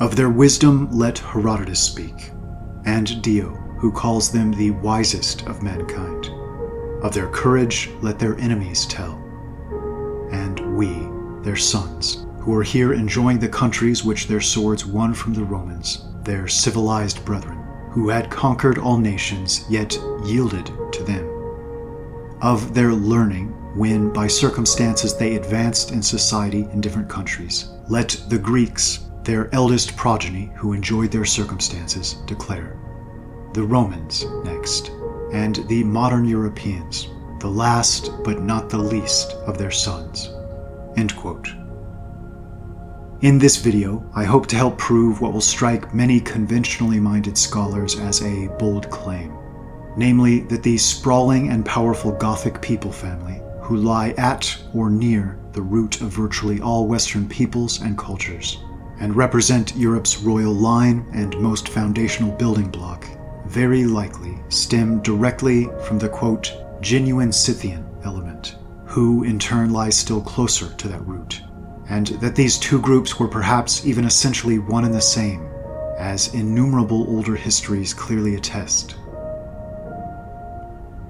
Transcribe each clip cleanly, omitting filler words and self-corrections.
Of their wisdom let Herodotus speak, and Dio, who calls them the wisest of mankind. Of their courage let their enemies tell. And we, their sons, who are here enjoying the countries which their swords won from the Romans, their civilized brethren, who had conquered all nations, yet yielded to them. Of their learning, when by circumstances they advanced in society in different countries, let the Greeks, their eldest progeny who enjoyed their circumstances, declare. The Romans next, and the modern Europeans, the last but not the least of their sons." End quote. In this video, I hope to help prove what will strike many conventionally minded scholars as a bold claim, namely that the sprawling and powerful Gothic people family, who lie at or near the root of virtually all Western peoples and cultures, and represent Europe's royal line and most foundational building block, very likely stem directly from the, quote, genuine Scythian element, who in turn lies still closer to that root, and that these two groups were perhaps even essentially one and the same, as innumerable older histories clearly attest.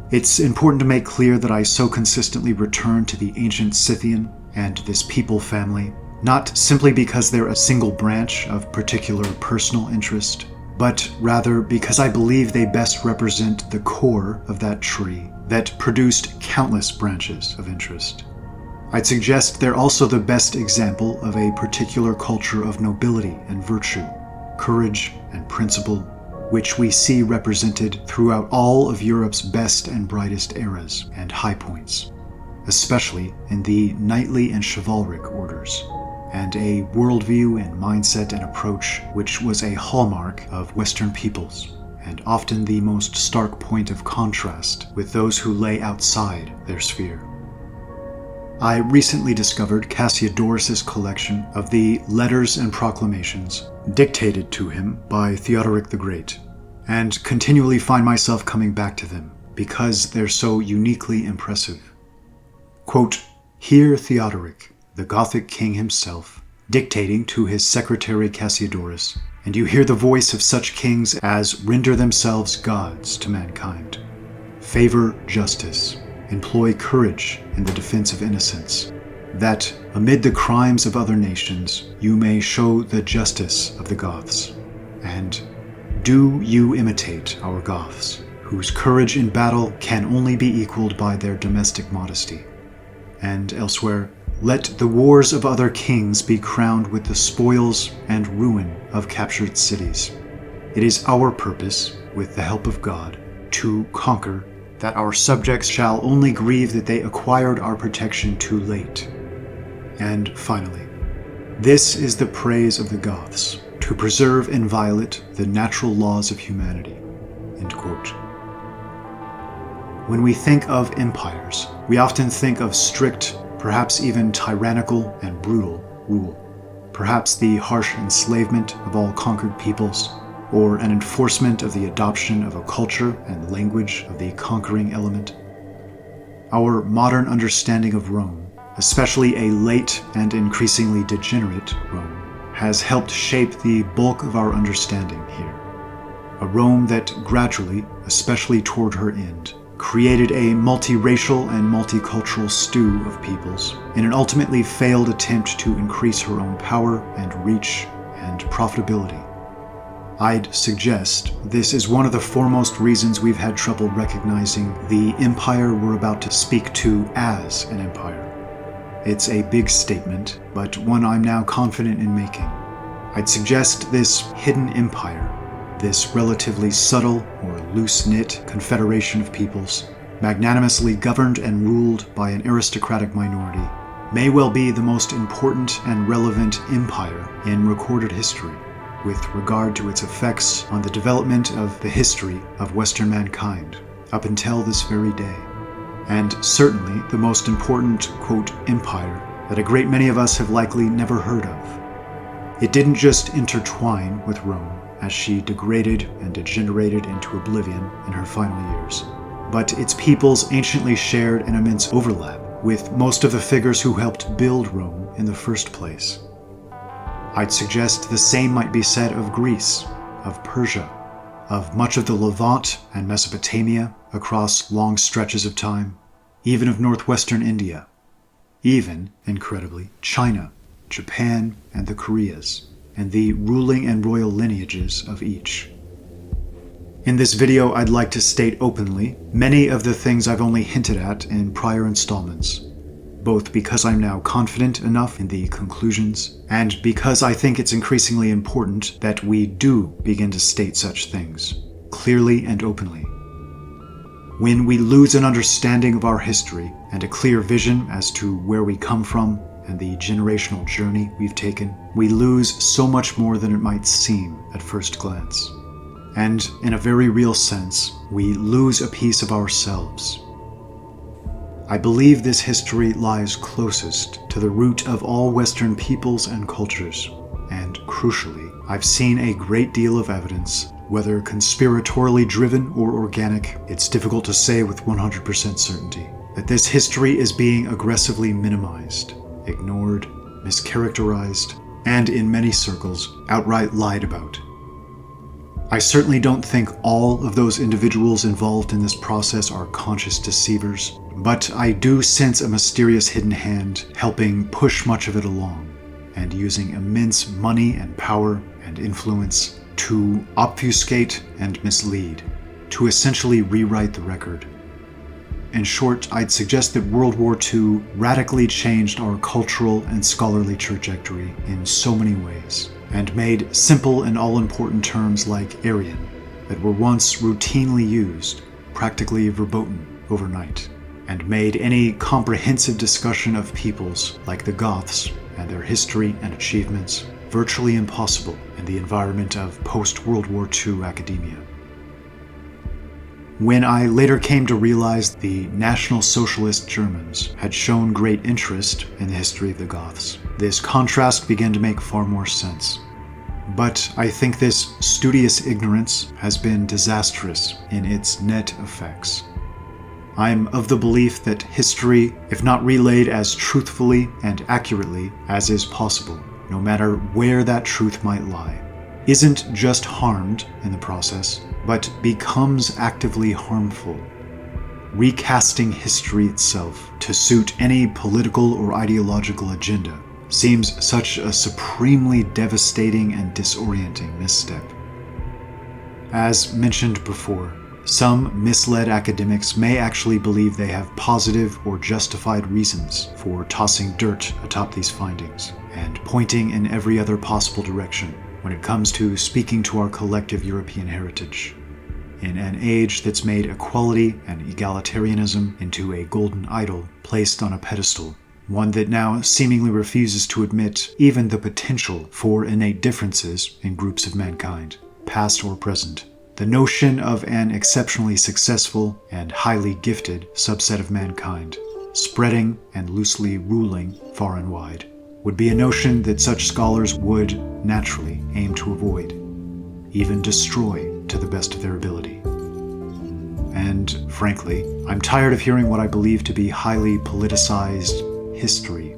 It's important to make clear that I so consistently return to the ancient Scythian and this people family, not simply because they're a single branch of particular personal interest, but rather because I believe they best represent the core of that tree that produced countless branches of interest. I'd suggest they're also the best example of a particular culture of nobility and virtue, courage and principle, which we see represented throughout all of Europe's best and brightest eras and high points, especially in the knightly and chivalric orders, and a worldview and mindset and approach which was a hallmark of Western peoples, and often the most stark point of contrast with those who lay outside their sphere. I recently discovered Cassiodorus' collection of the letters and proclamations dictated to him by Theodoric the Great, and continually find myself coming back to them because they're so uniquely impressive. Quote, "Hear Theodoric, the Gothic king himself, dictating to his secretary Cassiodorus, and you hear the voice of such kings as render themselves gods to mankind. Favor justice, employ courage in the defense of innocence, that amid the crimes of other nations you may show the justice of the Goths. And do you imitate our Goths, whose courage in battle can only be equaled by their domestic modesty. And elsewhere, let the wars of other kings be crowned with the spoils and ruin of captured cities. It is our purpose, with the help of God, to conquer, that our subjects shall only grieve that they acquired our protection too late. And finally, this is the praise of the Goths, to preserve inviolate the natural laws of humanity." End quote. When we think of empires, we often think of strict, perhaps even tyrannical and brutal rule, perhaps the harsh enslavement of all conquered peoples, or an enforcement of the adoption of a culture and language of the conquering element. Our modern understanding of Rome, especially a late and increasingly degenerate Rome, has helped shape the bulk of our understanding here. A Rome that gradually, especially toward her end, created a multiracial and multicultural stew of peoples in an ultimately failed attempt to increase her own power and reach and profitability. I'd suggest this is one of the foremost reasons we've had trouble recognizing the empire we're about to speak to as an empire. It's a big statement, but one I'm now confident in making. I'd suggest this hidden empire, this relatively subtle or loose-knit confederation of peoples, magnanimously governed and ruled by an aristocratic minority, may well be the most important and relevant empire in recorded history, with regard to its effects on the development of the history of Western mankind up until this very day, and certainly the most important, quote, empire that a great many of us have likely never heard of. It didn't just intertwine with Rome as she degraded and degenerated into oblivion in her final years, but its peoples anciently shared an immense overlap with most of the figures who helped build Rome in the first place. I'd suggest the same might be said of Greece, of Persia, of much of the Levant and Mesopotamia across long stretches of time, even of northwestern India, even, incredibly, China, Japan, and the Koreas, and the ruling and royal lineages of each. In this video, I'd like to state openly many of the things I've only hinted at in prior installments, both because I'm now confident enough in the conclusions, and because I think it's increasingly important that we do begin to state such things, clearly and openly. When we lose an understanding of our history and a clear vision as to where we come from and the generational journey we've taken, we lose so much more than it might seem at first glance. And in a very real sense, we lose a piece of ourselves. I believe this history lies closest to the root of all Western peoples and cultures, and crucially, I've seen a great deal of evidence, whether conspiratorially driven or organic, it's difficult to say with 100% certainty, that this history is being aggressively minimized, ignored, mischaracterized, and in many circles, outright lied about. I certainly don't think all of those individuals involved in this process are conscious deceivers, but I do sense a mysterious hidden hand helping push much of it along, and using immense money and power and influence to obfuscate and mislead, to essentially rewrite the record. In short, I'd suggest that World War II radically changed our cultural and scholarly trajectory in so many ways, and made simple and all-important terms like Aryan, that were once routinely used, practically verboten overnight, and made any comprehensive discussion of peoples like the Goths and their history and achievements virtually impossible in the environment of post-World War II academia. When I later came to realize the National Socialist Germans had shown great interest in the history of the Goths, this contrast began to make far more sense. But I think this studious ignorance has been disastrous in its net effects. I'm of the belief that history, if not relayed as truthfully and accurately as is possible, no matter where that truth might lie, isn't just harmed in the process, but becomes actively harmful. Recasting history itself to suit any political or ideological agenda seems such a supremely devastating and disorienting misstep. As mentioned before, some misled academics may actually believe they have positive or justified reasons for tossing dirt atop these findings and pointing in every other possible direction when it comes to speaking to our collective European heritage. In an age that's made equality and egalitarianism into a golden idol placed on a pedestal, one that now seemingly refuses to admit even the potential for innate differences in groups of mankind, past or present. The notion of an exceptionally successful and highly gifted subset of mankind, spreading and loosely ruling far and wide, would be a notion that such scholars would naturally aim to avoid, even destroy to the best of their ability. And frankly, I'm tired of hearing what I believe to be highly politicized history,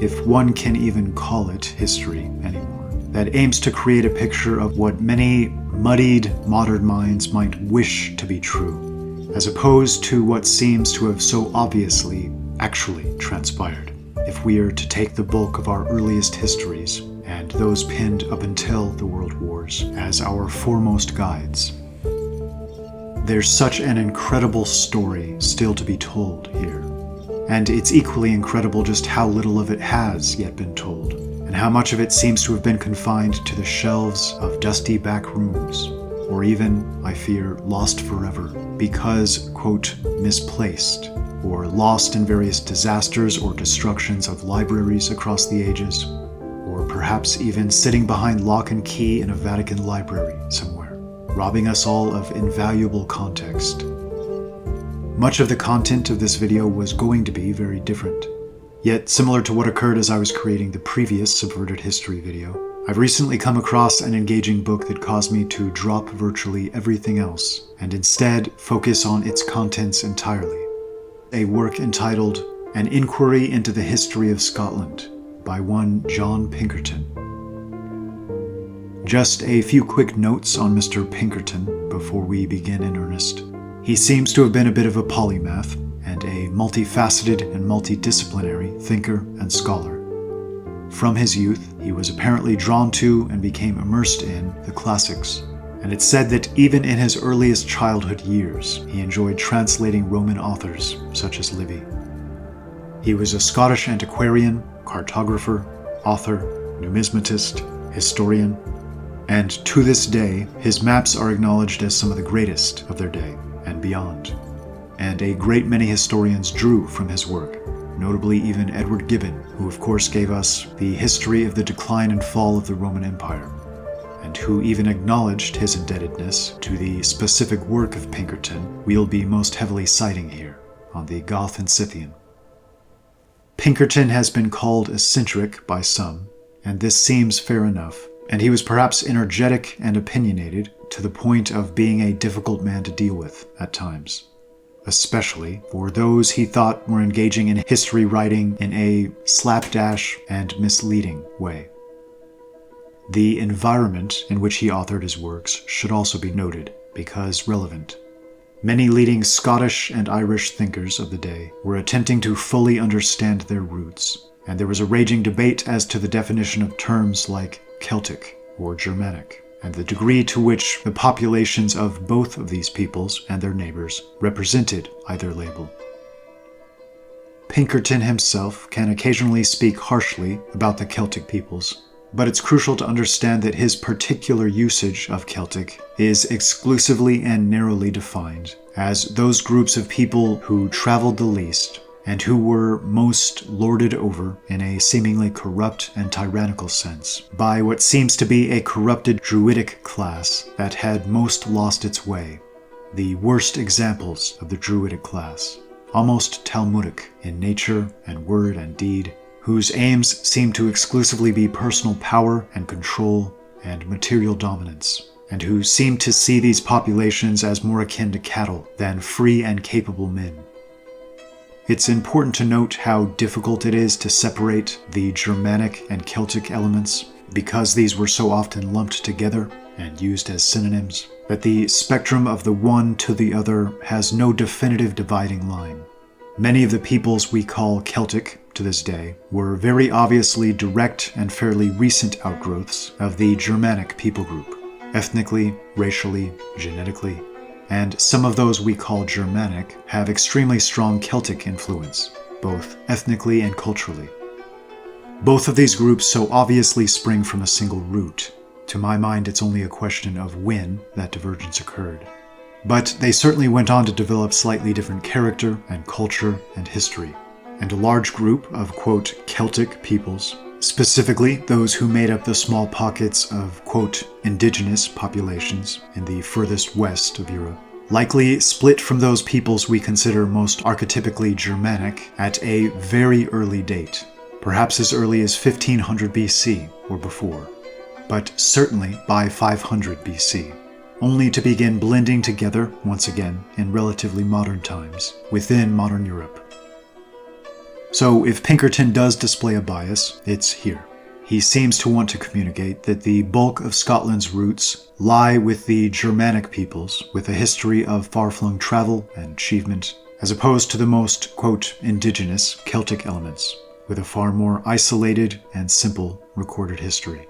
if one can even call it history anymore, that aims to create a picture of what many muddied modern minds might wish to be true, as opposed to what seems to have so obviously actually transpired, if we are to take the bulk of our earliest histories, and those pinned up until the World Wars, as our foremost guides. There's such an incredible story still to be told here, and it's equally incredible just how little of it has yet been told, and how much of it seems to have been confined to the shelves of dusty back rooms, or even, I fear, lost forever, because, quote, misplaced, or lost in various disasters or destructions of libraries across the ages, or perhaps even sitting behind lock and key in a Vatican library somewhere, robbing us all of invaluable context. Much of the content of this video was going to be very different. Yet, similar to what occurred as I was creating the previous Subverted History video, I've recently come across an engaging book that caused me to drop virtually everything else, and instead focus on its contents entirely. A work entitled An Inquiry into the History of Scotland by one John Pinkerton. Just a few quick notes on Mr. Pinkerton before we begin in earnest. He seems to have been a bit of a polymath and a multifaceted and multidisciplinary thinker and scholar. From his youth, he was apparently drawn to and became immersed in the classics, and it's said that even in his earliest childhood years, he enjoyed translating Roman authors such as Livy. He was a Scottish antiquarian, cartographer, author, numismatist, historian, and to this day, his maps are acknowledged as some of the greatest of their day and beyond. And a great many historians drew from his work, notably even Edward Gibbon, who of course gave us the history of the decline and fall of the Roman Empire, and who even acknowledged his indebtedness to the specific work of Pinkerton we'll be most heavily citing here on the Goth and Scythian. Pinkerton has been called eccentric by some, and this seems fair enough, and he was perhaps energetic and opinionated to the point of being a difficult man to deal with at times, especially for those he thought were engaging in history writing in a slapdash and misleading way. The environment in which he authored his works should also be noted, because relevant. Many leading Scottish and Irish thinkers of the day were attempting to fully understand their roots, and there was a raging debate as to the definition of terms like Celtic or Germanic, and the degree to which the populations of both of these peoples and their neighbors represented either label. Pinkerton himself can occasionally speak harshly about the Celtic peoples, but it's crucial to understand that his particular usage of Celtic is exclusively and narrowly defined as those groups of people who traveled the least and who were most lorded over in a seemingly corrupt and tyrannical sense by what seems to be a corrupted Druidic class that had most lost its way, the worst examples of the Druidic class, almost Talmudic in nature and word and deed, whose aims seem to exclusively be personal power and control and material dominance, and who seem to see these populations as more akin to cattle than free and capable men. It's important to note how difficult it is to separate the Germanic and Celtic elements, because these were so often lumped together and used as synonyms, that the spectrum of the one to the other has no definitive dividing line. Many of the peoples we call Celtic to this day were very obviously direct and fairly recent outgrowths of the Germanic people group, ethnically, racially, genetically, and some of those we call Germanic have extremely strong Celtic influence, both ethnically and culturally. Both of these groups so obviously spring from a single root. To my mind, it's only a question of when that divergence occurred. But they certainly went on to develop slightly different character and culture and history. And a large group of, quote, Celtic peoples, specifically those who made up the small pockets of, quote, indigenous populations in the furthest west of Europe, likely split from those peoples we consider most archetypically Germanic at a very early date, perhaps as early as 1500 BC or before, but certainly by 500 BC, only to begin blending together once again in relatively modern times within modern Europe. So if Pinkerton does display a bias, it's here. He seems to want to communicate that the bulk of Scotland's roots lie with the Germanic peoples with a history of far-flung travel and achievement, as opposed to the most, quote, indigenous Celtic elements, with a far more isolated and simple recorded history.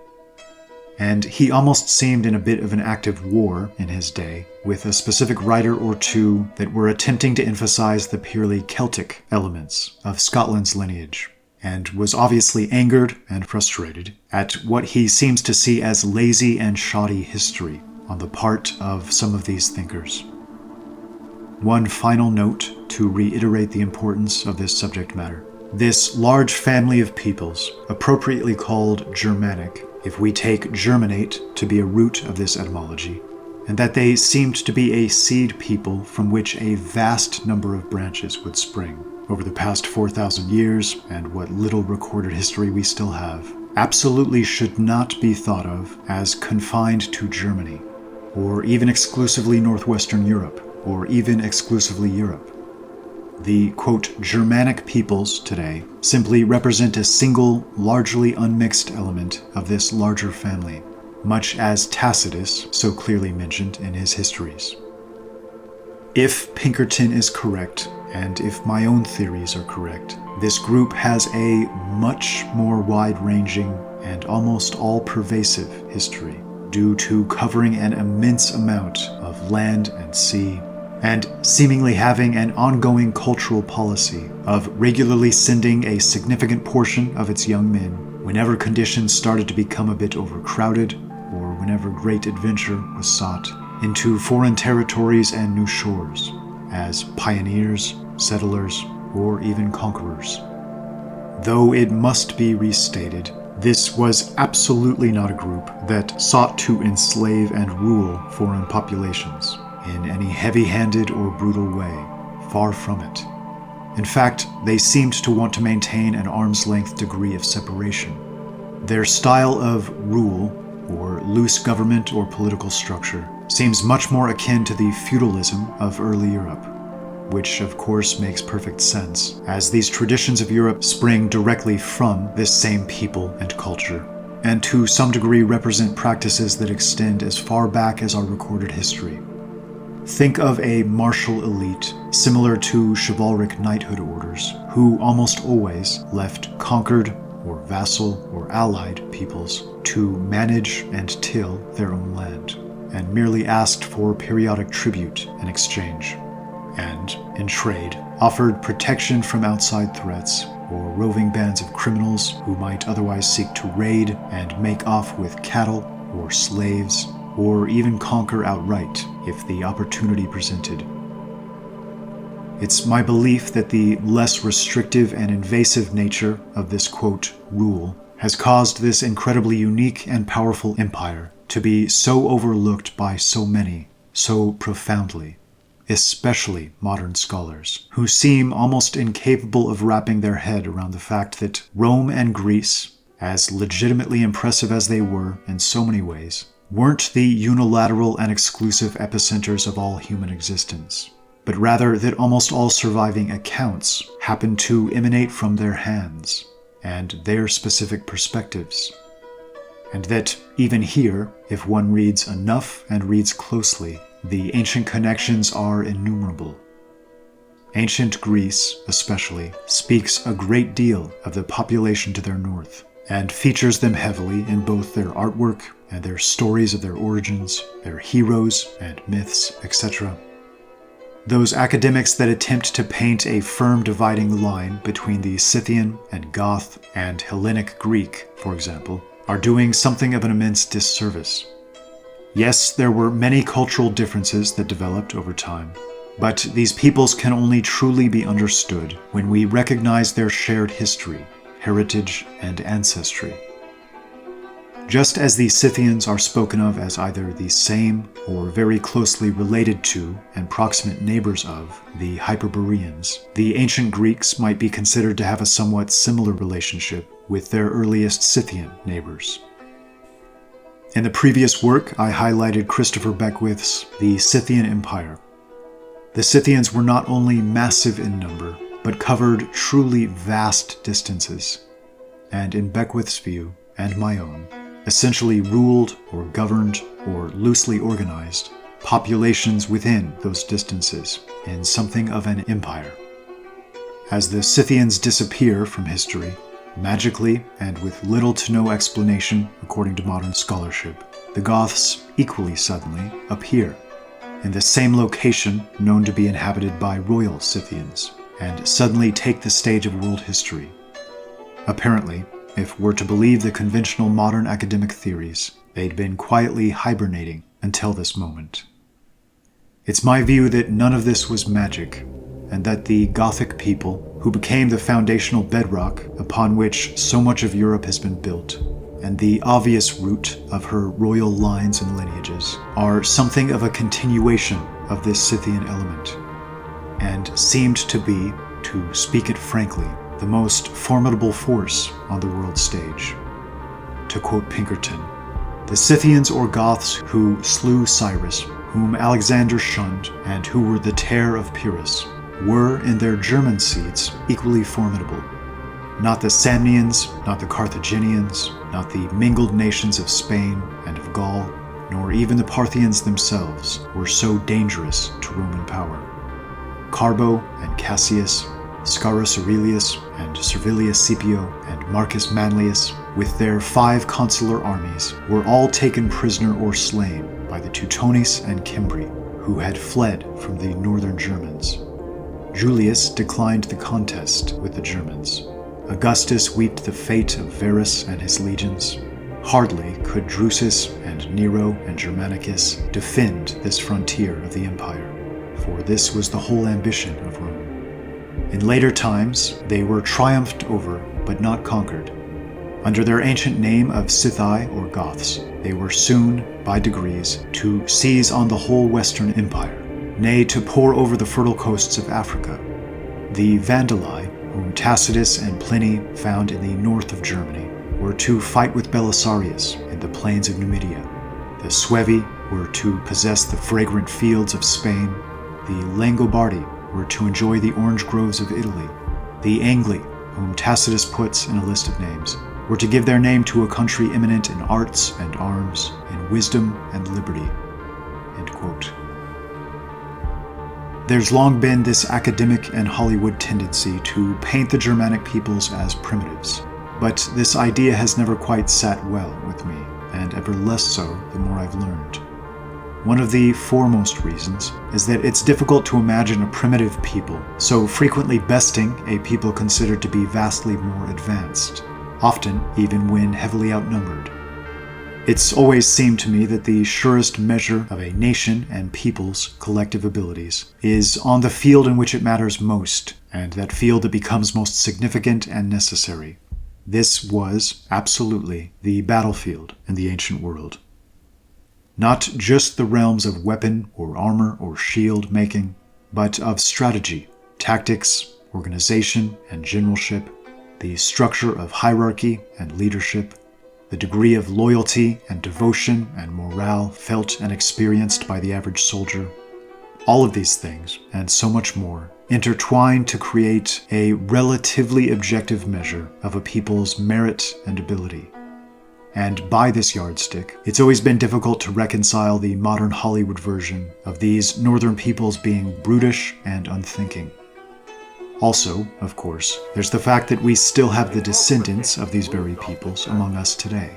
And he almost seemed in a bit of an active war in his day, with a specific writer or two that were attempting to emphasize the purely Celtic elements of Scotland's lineage, and was obviously angered and frustrated at what he seems to see as lazy and shoddy history on the part of some of these thinkers. One final note to reiterate the importance of this subject matter. This large family of peoples, appropriately called Germanic, if we take germinate to be a root of this etymology, and that they seemed to be a seed people from which a vast number of branches would spring over the past 4,000 years and what little recorded history we still have, absolutely should not be thought of as confined to Germany, or even exclusively northwestern Europe, or even exclusively Europe. The, quote, Germanic peoples today simply represent a single, largely unmixed element of this larger family, much as Tacitus so clearly mentioned in his histories. If Pinkerton is correct, and if my own theories are correct, this group has a much more wide-ranging and almost all-pervasive history, due to covering an immense amount of land and sea, and seemingly having an ongoing cultural policy of regularly sending a significant portion of its young men whenever conditions started to become a bit overcrowded, or whenever great adventure was sought, into foreign territories and new shores, as pioneers, settlers, or even conquerors. Though it must be restated, this was absolutely not a group that sought to enslave and rule foreign populations in any heavy-handed or brutal way. Far from it. In fact, they seemed to want to maintain an arm's-length degree of separation. Their style of rule, or loose government or political structure, seems much more akin to the feudalism of early Europe, which of course makes perfect sense, as these traditions of Europe spring directly from this same people and culture, and to some degree represent practices that extend as far back as our recorded history. Think of a martial elite, similar to chivalric knighthood orders, who almost always left conquered or vassal or allied peoples to manage and till their own land, and merely asked for periodic tribute in exchange, and, in trade, offered protection from outside threats or roving bands of criminals who might otherwise seek to raid and make off with cattle or slaves, or even conquer outright if the opportunity presented. It's my belief that the less restrictive and invasive nature of this, quote, rule has caused this incredibly unique and powerful empire to be so overlooked by so many, so profoundly, especially modern scholars, who seem almost incapable of wrapping their head around the fact that Rome and Greece, as legitimately impressive as they were in so many ways, weren't the unilateral and exclusive epicenters of all human existence, but rather that almost all surviving accounts happen to emanate from their hands and their specific perspectives. And that even here, if one reads enough and reads closely, the ancient connections are innumerable. Ancient Greece, especially, speaks a great deal of the population to their north, and features them heavily in both their artwork and their stories of their origins, their heroes and myths, etc. Those academics that attempt to paint a firm dividing line between the Scythian and Goth and Hellenic Greek, for example, are doing something of an immense disservice. Yes, there were many cultural differences that developed over time, but these peoples can only truly be understood when we recognize their shared history, heritage, and ancestry. Just as the Scythians are spoken of as either the same or very closely related to and proximate neighbors of the Hyperboreans, the ancient Greeks might be considered to have a somewhat similar relationship with their earliest Scythian neighbors. In the previous work, I highlighted Christopher Beckwith's The Scythian Empire. The Scythians were not only massive in number, but covered truly vast distances, and in Beckwith's view, and my own, essentially ruled or governed or loosely organized populations within those distances in something of an empire. As the Scythians disappear from history, magically and with little to no explanation according to modern scholarship, the Goths equally suddenly appear in the same location known to be inhabited by royal Scythians, and suddenly take the stage of world history. Apparently, if we're to believe the conventional modern academic theories, they'd been quietly hibernating until this moment. It's my view that none of this was magic, and that the Gothic people, who became the foundational bedrock upon which so much of Europe has been built, and the obvious root of her royal lines and lineages, are something of a continuation of this Scythian element, and seemed to be, to speak it frankly, the most formidable force on the world stage. To quote Pinkerton, the Scythians or Goths who slew Cyrus, whom Alexander shunned, and who were the terror of Pyrrhus, were in their German seeds equally formidable. Not the Samnians, not the Carthaginians, not the mingled nations of Spain and of Gaul, nor even the Parthians themselves were so dangerous to Roman power. Carbo and Cassius, Scarus Aurelius and Servilius Scipio and Marcus Manlius, with their 5 consular armies, were all taken prisoner or slain by the Teutones and Cimbri, who had fled from the northern Germans. Julius declined the contest with the Germans. Augustus wept the fate of Verus and his legions. Hardly could Drusus and Nero and Germanicus defend this frontier of the empire, for this was the whole ambition of Rome. In later times, they were triumphed over, but not conquered. Under their ancient name of Scythi or Goths, they were soon, by degrees, to seize on the whole Western Empire, nay, to pour over the fertile coasts of Africa. The Vandali, whom Tacitus and Pliny found in the north of Germany, were to fight with Belisarius in the plains of Numidia. The Suevi were to possess the fragrant fields of Spain. The Langobardi were to enjoy the orange groves of Italy. The Angli, whom Tacitus puts in a list of names, were to give their name to a country eminent in arts and arms, in wisdom and liberty." End quote. There's long been this academic and Hollywood tendency to paint the Germanic peoples as primitives, but this idea has never quite sat well with me, and ever less so the more I've learned. One of the foremost reasons is that it's difficult to imagine a primitive people so frequently besting a people considered to be vastly more advanced, often even when heavily outnumbered. It's always seemed to me that the surest measure of a nation and people's collective abilities is on the field in which it matters most, and that field that becomes most significant and necessary. This was, absolutely, the battlefield in the ancient world. Not just the realms of weapon or armor or shield making, but of strategy, tactics, organization, and generalship, the structure of hierarchy and leadership, the degree of loyalty and devotion and morale felt and experienced by the average soldier. All of these things, and so much more, intertwine to create a relatively objective measure of a people's merit and ability. And by this yardstick, it's always been difficult to reconcile the modern Hollywood version of these northern peoples being brutish and unthinking. Also, of course, there's the fact that we still have the descendants of these very peoples among us today,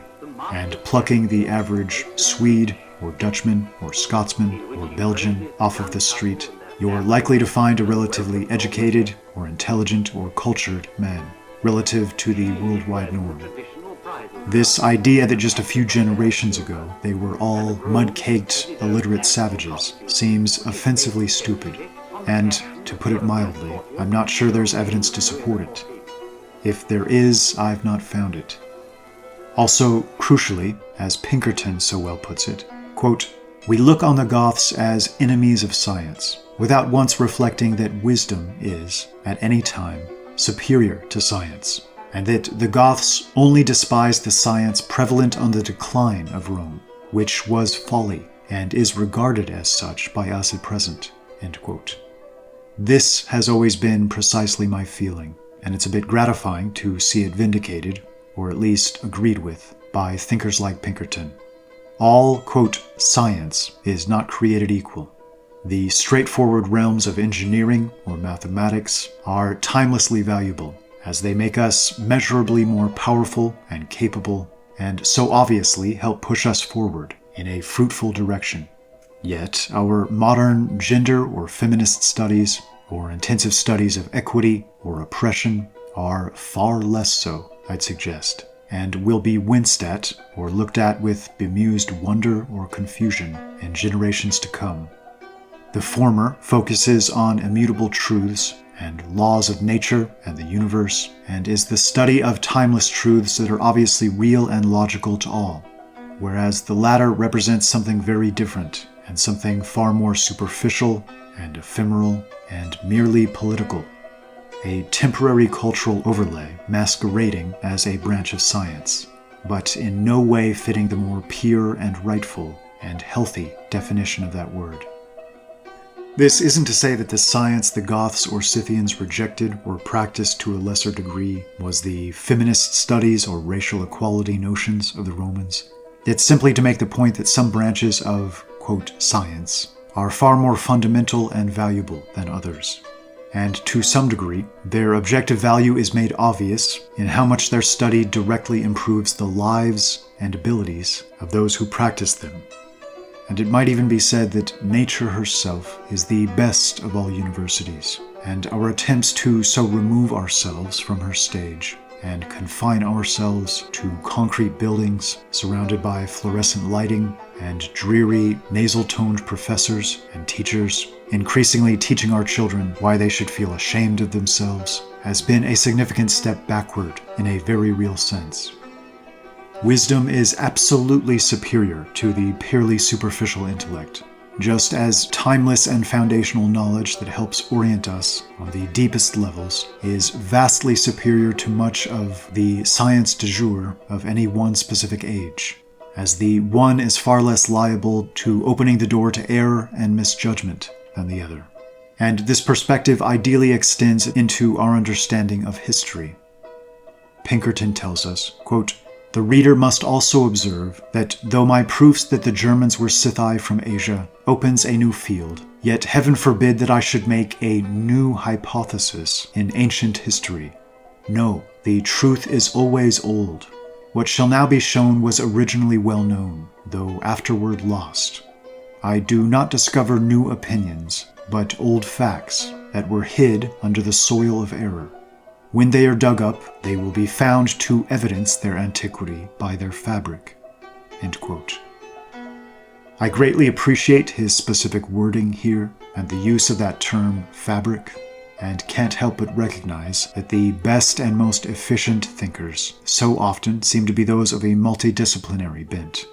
and plucking the average Swede or Dutchman or Scotsman or Belgian off of the street, you're likely to find a relatively educated or intelligent or cultured man, relative to the worldwide norm. This idea that just a few generations ago they were all mud-caked, illiterate savages seems offensively stupid, and, to put it mildly, I'm not sure there's evidence to support it. If there is, I've not found it. Also, crucially, as Pinkerton so well puts it, quote, "We look on the Goths as enemies of science, without once reflecting that wisdom is, at any time, superior to science, and that the Goths only despise the science prevalent on the decline of Rome, which was folly, and is regarded as such by us at present." End quote. This has always been precisely my feeling, and it's a bit gratifying to see it vindicated, or at least agreed with, by thinkers like Pinkerton. All, quote, "science is not created equal. The straightforward realms of engineering or mathematics are timelessly valuable, as they make us measurably more powerful and capable, and so obviously help push us forward in a fruitful direction. Yet our modern gender or feminist studies, or intensive studies of equity or oppression, are far less so, I'd suggest, and will be winced at or looked at with bemused wonder or confusion in generations to come. The former focuses on immutable truths and laws of nature and the universe, and is the study of timeless truths that are obviously real and logical to all, whereas the latter represents something very different, and something far more superficial and ephemeral and merely political, a temporary cultural overlay masquerading as a branch of science, but in no way fitting the more pure and rightful and healthy definition of that word. This isn't to say that the science the Goths or Scythians rejected or practiced to a lesser degree was the feminist studies or racial equality notions of the Romans. It's simply to make the point that some branches of, quote, science are far more fundamental and valuable than others. And to some degree, their objective value is made obvious in how much their study directly improves the lives and abilities of those who practice them. And it might even be said that nature herself is the best of all universities, and our attempts to so remove ourselves from her stage and confine ourselves to concrete buildings surrounded by fluorescent lighting and dreary, nasal-toned professors and teachers, increasingly teaching our children why they should feel ashamed of themselves, has been a significant step backward in a very real sense. Wisdom is absolutely superior to the purely superficial intellect, just as timeless and foundational knowledge that helps orient us on the deepest levels is vastly superior to much of the science du jour of any one specific age, as the one is far less liable to opening the door to error and misjudgment than the other. And this perspective ideally extends into our understanding of history. Pinkerton tells us, quote, "The reader must also observe that though my proofs that the Germans were Scythi from Asia opens a new field, yet heaven forbid that I should make a new hypothesis in ancient history. No, the truth is always old. What shall now be shown was originally well known, though afterward lost. I do not discover new opinions, but old facts that were hid under the soil of error. When they are dug up, they will be found to evidence their antiquity by their fabric." End quote. I greatly appreciate his specific wording here and the use of that term fabric, and can't help but recognize that the best and most efficient thinkers so often seem to be those of a multidisciplinary bent,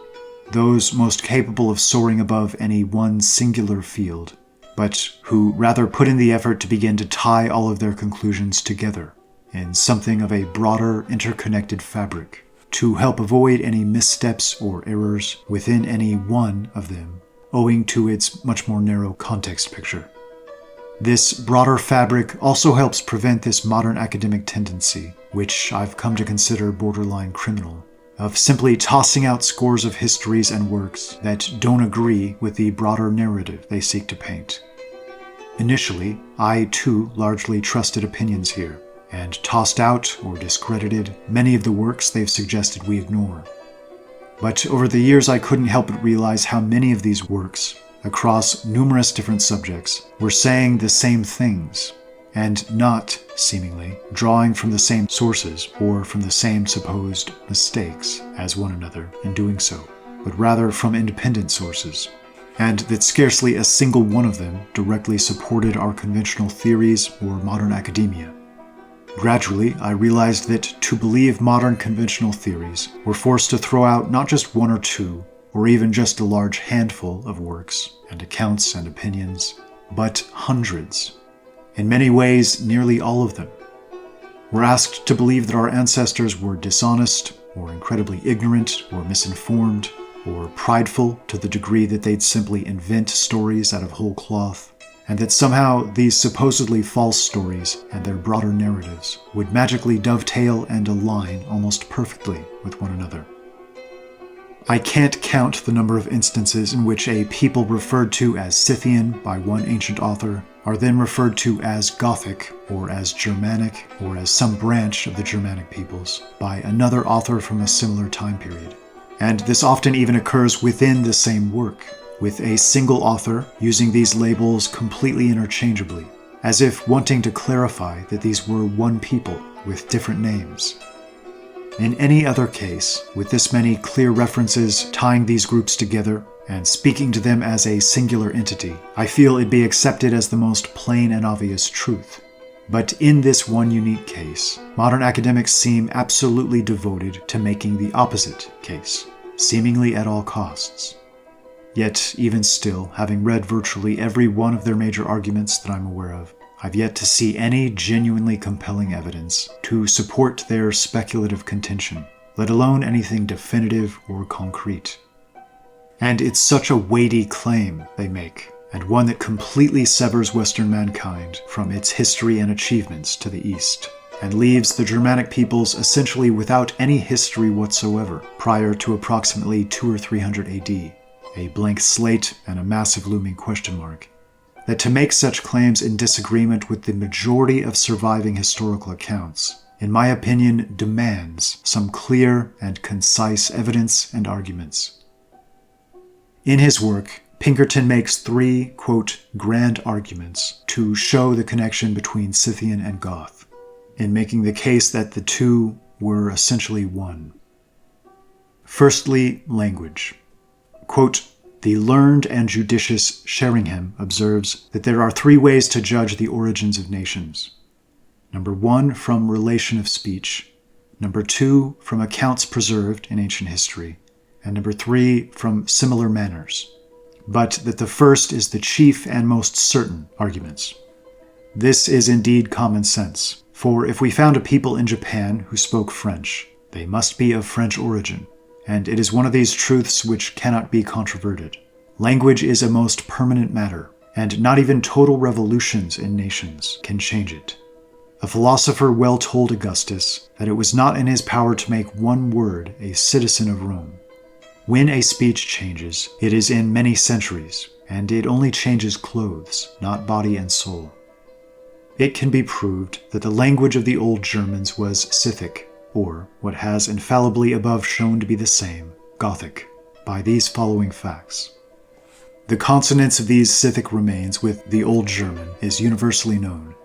those most capable of soaring above any one singular field, but who rather put in the effort to begin to tie all of their conclusions together in something of a broader, interconnected fabric, to help avoid any missteps or errors within any one of them, owing to its much more narrow context picture. This broader fabric also helps prevent this modern academic tendency, which I've come to consider borderline criminal, of simply tossing out scores of histories and works that don't agree with the broader narrative they seek to paint. Initially, I too largely trusted opinions here, and tossed out or discredited many of the works they've suggested we ignore. But over the years I couldn't help but realize how many of these works, across numerous different subjects, were saying the same things, and not, seemingly, drawing from the same sources or from the same supposed mistakes as one another in doing so, but rather from independent sources, and that scarcely a single one of them directly supported our conventional theories or modern academia. Gradually, I realized that to believe modern conventional theories, we're forced to throw out not just one or two, or even just a large handful of works and accounts and opinions, but hundreds. In many ways, nearly all of them. We're asked to believe that our ancestors were dishonest, or incredibly ignorant, or misinformed, or prideful to the degree that they'd simply invent stories out of whole cloth, and that somehow these supposedly false stories and their broader narratives would magically dovetail and align almost perfectly with one another. I can't count the number of instances in which a people referred to as Scythian by one ancient author are then referred to as Gothic, or as Germanic, or as some branch of the Germanic peoples by another author from a similar time period. And this often even occurs within the same work, with a single author using these labels completely interchangeably, as if wanting to clarify that these were one people with different names. In any other case, with this many clear references tying these groups together and speaking to them as a singular entity, I feel it'd be accepted as the most plain and obvious truth. But in this one unique case, modern academics seem absolutely devoted to making the opposite case, seemingly at all costs. Yet, even still, having read virtually every one of their major arguments that I'm aware of, I've yet to see any genuinely compelling evidence to support their speculative contention, let alone anything definitive or concrete. And it's such a weighty claim they make and one that completely severs Western mankind from its history and achievements to the east, and leaves the Germanic peoples essentially without any history whatsoever prior to approximately 200 or 300 AD, a blank slate and a massive looming question mark. That to make such claims in disagreement with the majority of surviving historical accounts, in my opinion, demands some clear and concise evidence and arguments. In his work, Pinkerton makes three, quote, grand arguments to show the connection between Scythian and Goth, in making the case that the two were essentially one. Firstly, language. Quote, the learned and judicious Sheringham observes that there are three ways to judge the origins of nations. Number 1, from relation of speech. Number 2, from accounts preserved in ancient history. And number 3, from similar manners. But that the first is the chief and most certain arguments. This is indeed common sense, for if we found a people in Japan who spoke French, they must be of French origin. And it is one of these truths which cannot be controverted. Language is a most permanent matter, and not even total revolutions in nations can change it. A philosopher well told Augustus that it was not in his power to make one word a citizen of Rome. When a speech changes, it is in many centuries, and it only changes clothes, not body and soul. It can be proved that the language of the old Germans was Scythic, or what has infallibly above shown to be the same, Gothic, by these following facts. The consonance of these Scythic remains with the Old German is universally known.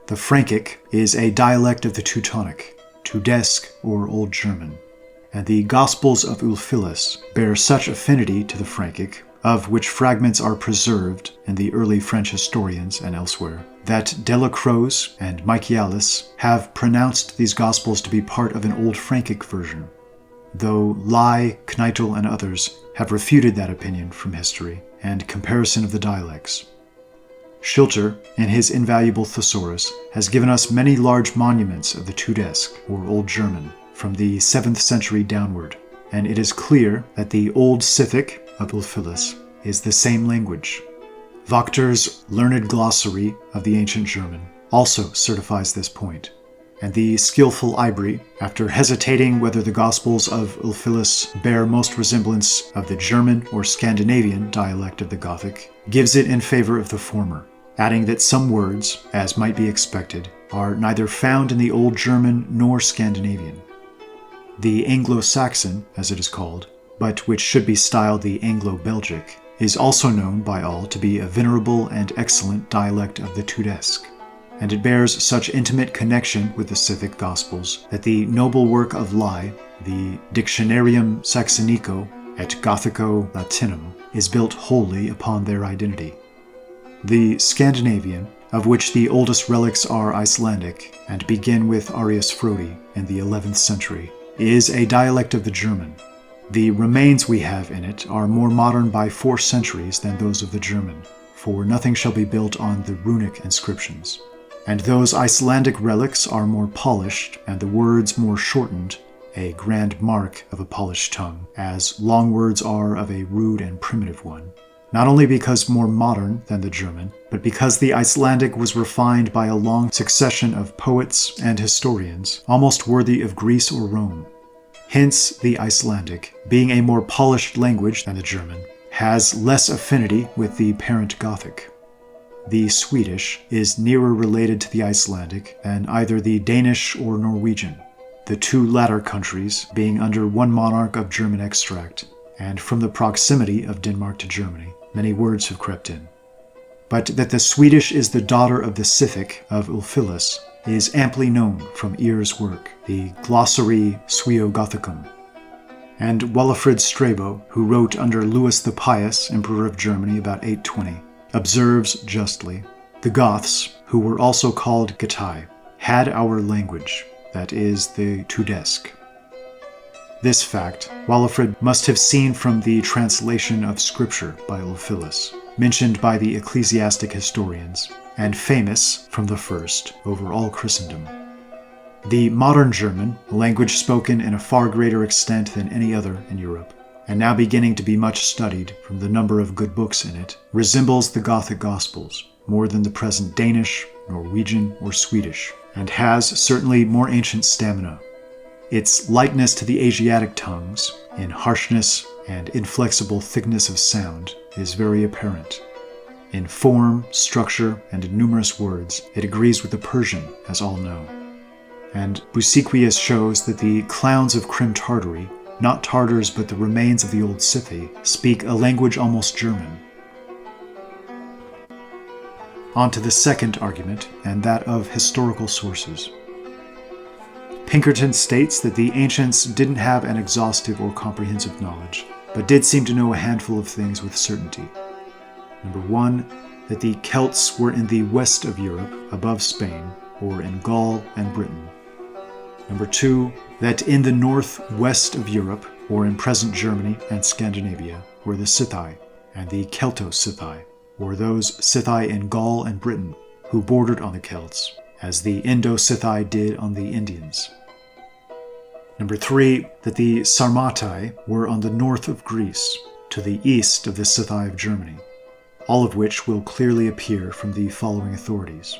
The Frankic is a dialect of the Teutonic, Tudesque or Old German, and the Gospels of Ulfilas bear such affinity to the Frankic, of which fragments are preserved in the early French historians and elsewhere, that Delacroze and Michaelis have pronounced these Gospels to be part of an Old Frankic version, though Lai, Kneitel, and others have refuted that opinion from history and comparison of the dialects. Schilter, in his invaluable Thesaurus, has given us many large monuments of the Tudesque, or Old German, from the 7th century downward, and it is clear that the Old Scythic of Ulfilas is the same language. Wachter's learned glossary of the ancient German also certifies this point, and the skillful Ibri, after hesitating whether the Gospels of Ulfilas bear most resemblance of the German or Scandinavian dialect of the Gothic, gives it in favor of the former, adding that some words, as might be expected, are neither found in the Old German nor Scandinavian. The Anglo-Saxon, as it is called, but which should be styled the Anglo-Belgic, is also known by all to be a venerable and excellent dialect of the Tudesque, and it bears such intimate connection with the Scythic Gospels that the noble work of Lai, the Dictionarium Saxonico et Gothico Latinum, is built wholly upon their identity. The Scandinavian, of which the oldest relics are Icelandic and begin with Arius Frodi in the 11th century, is a dialect of the German. The remains we have in it are more modern by 4 centuries than those of the German, for nothing shall be built on the runic inscriptions. And those Icelandic relics are more polished, and the words more shortened, a grand mark of a polished tongue, as long words are of a rude and primitive one, not only because more modern than the German, but because the Icelandic was refined by a long succession of poets and historians, almost worthy of Greece or Rome. Hence, the Icelandic, being a more polished language than the German, has less affinity with the parent Gothic. The Swedish is nearer related to the Icelandic than either the Danish or Norwegian, the two latter countries being under one monarch of German extract, and from the proximity of Denmark to Germany, many words have crept in. But that the Swedish is the daughter of the Scythic of Ulfilas is amply known from Ear's work, the Glossary Suevo-Gothicum. And Walafrid Strabo, who wrote under Louis the Pious, Emperor of Germany, about 820, observes justly, the Goths, who were also called Getae, had our language, that is, the Tudesque. This fact Walafrid must have seen from the translation of Scripture by Ulfilas, mentioned by the ecclesiastic historians, and famous from the first over all Christendom. The modern German, a language spoken in a far greater extent than any other in Europe, and now beginning to be much studied from the number of good books in it, resembles the Gothic Gospels more than the present Danish, Norwegian, or Swedish, and has certainly more ancient stamina. Its likeness to the Asiatic tongues, in harshness and inflexible thickness of sound, is very apparent. In form, structure, and numerous words, it agrees with the Persian, as all know. And Busiquius shows that the clowns of Crim Tartary, not Tartars but the remains of the old Scythi, speak a language almost German. On to the second argument, and that of historical sources. Pinkerton states that the ancients didn't have an exhaustive or comprehensive knowledge, but did seem to know a handful of things with certainty. Number one, that the Celts were in the west of Europe, above Spain, or in Gaul and Britain. Number two, that in the northwest of Europe, or in present Germany and Scandinavia, were the Scythi and the Celto-Scythi, or those Scythi in Gaul and Britain who bordered on the Celts, as the Indo-Scythi did on the Indians. Number three, that the Sarmatai were on the north of Greece, to the east of the Scythi of Germany, all of which will clearly appear from the following authorities.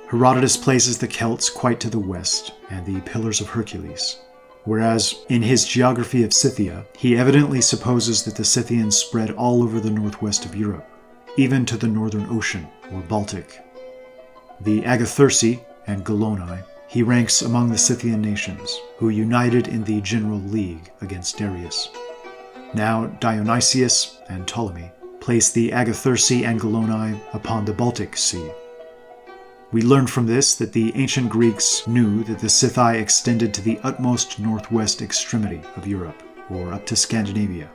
Herodotus places the Celts quite to the west, and the Pillars of Hercules, whereas in his geography of Scythia, he evidently supposes that the Scythians spread all over the northwest of Europe, even to the northern ocean, or Baltic. The Agathyrsi and Geloni he ranks among the Scythian nations, who united in the general league against Darius. Now Dionysius and Ptolemy place the Agathyrsi and Geloni upon the Baltic Sea. We learn from this that the ancient Greeks knew that the Scythi extended to the utmost northwest extremity of Europe, or up to Scandinavia.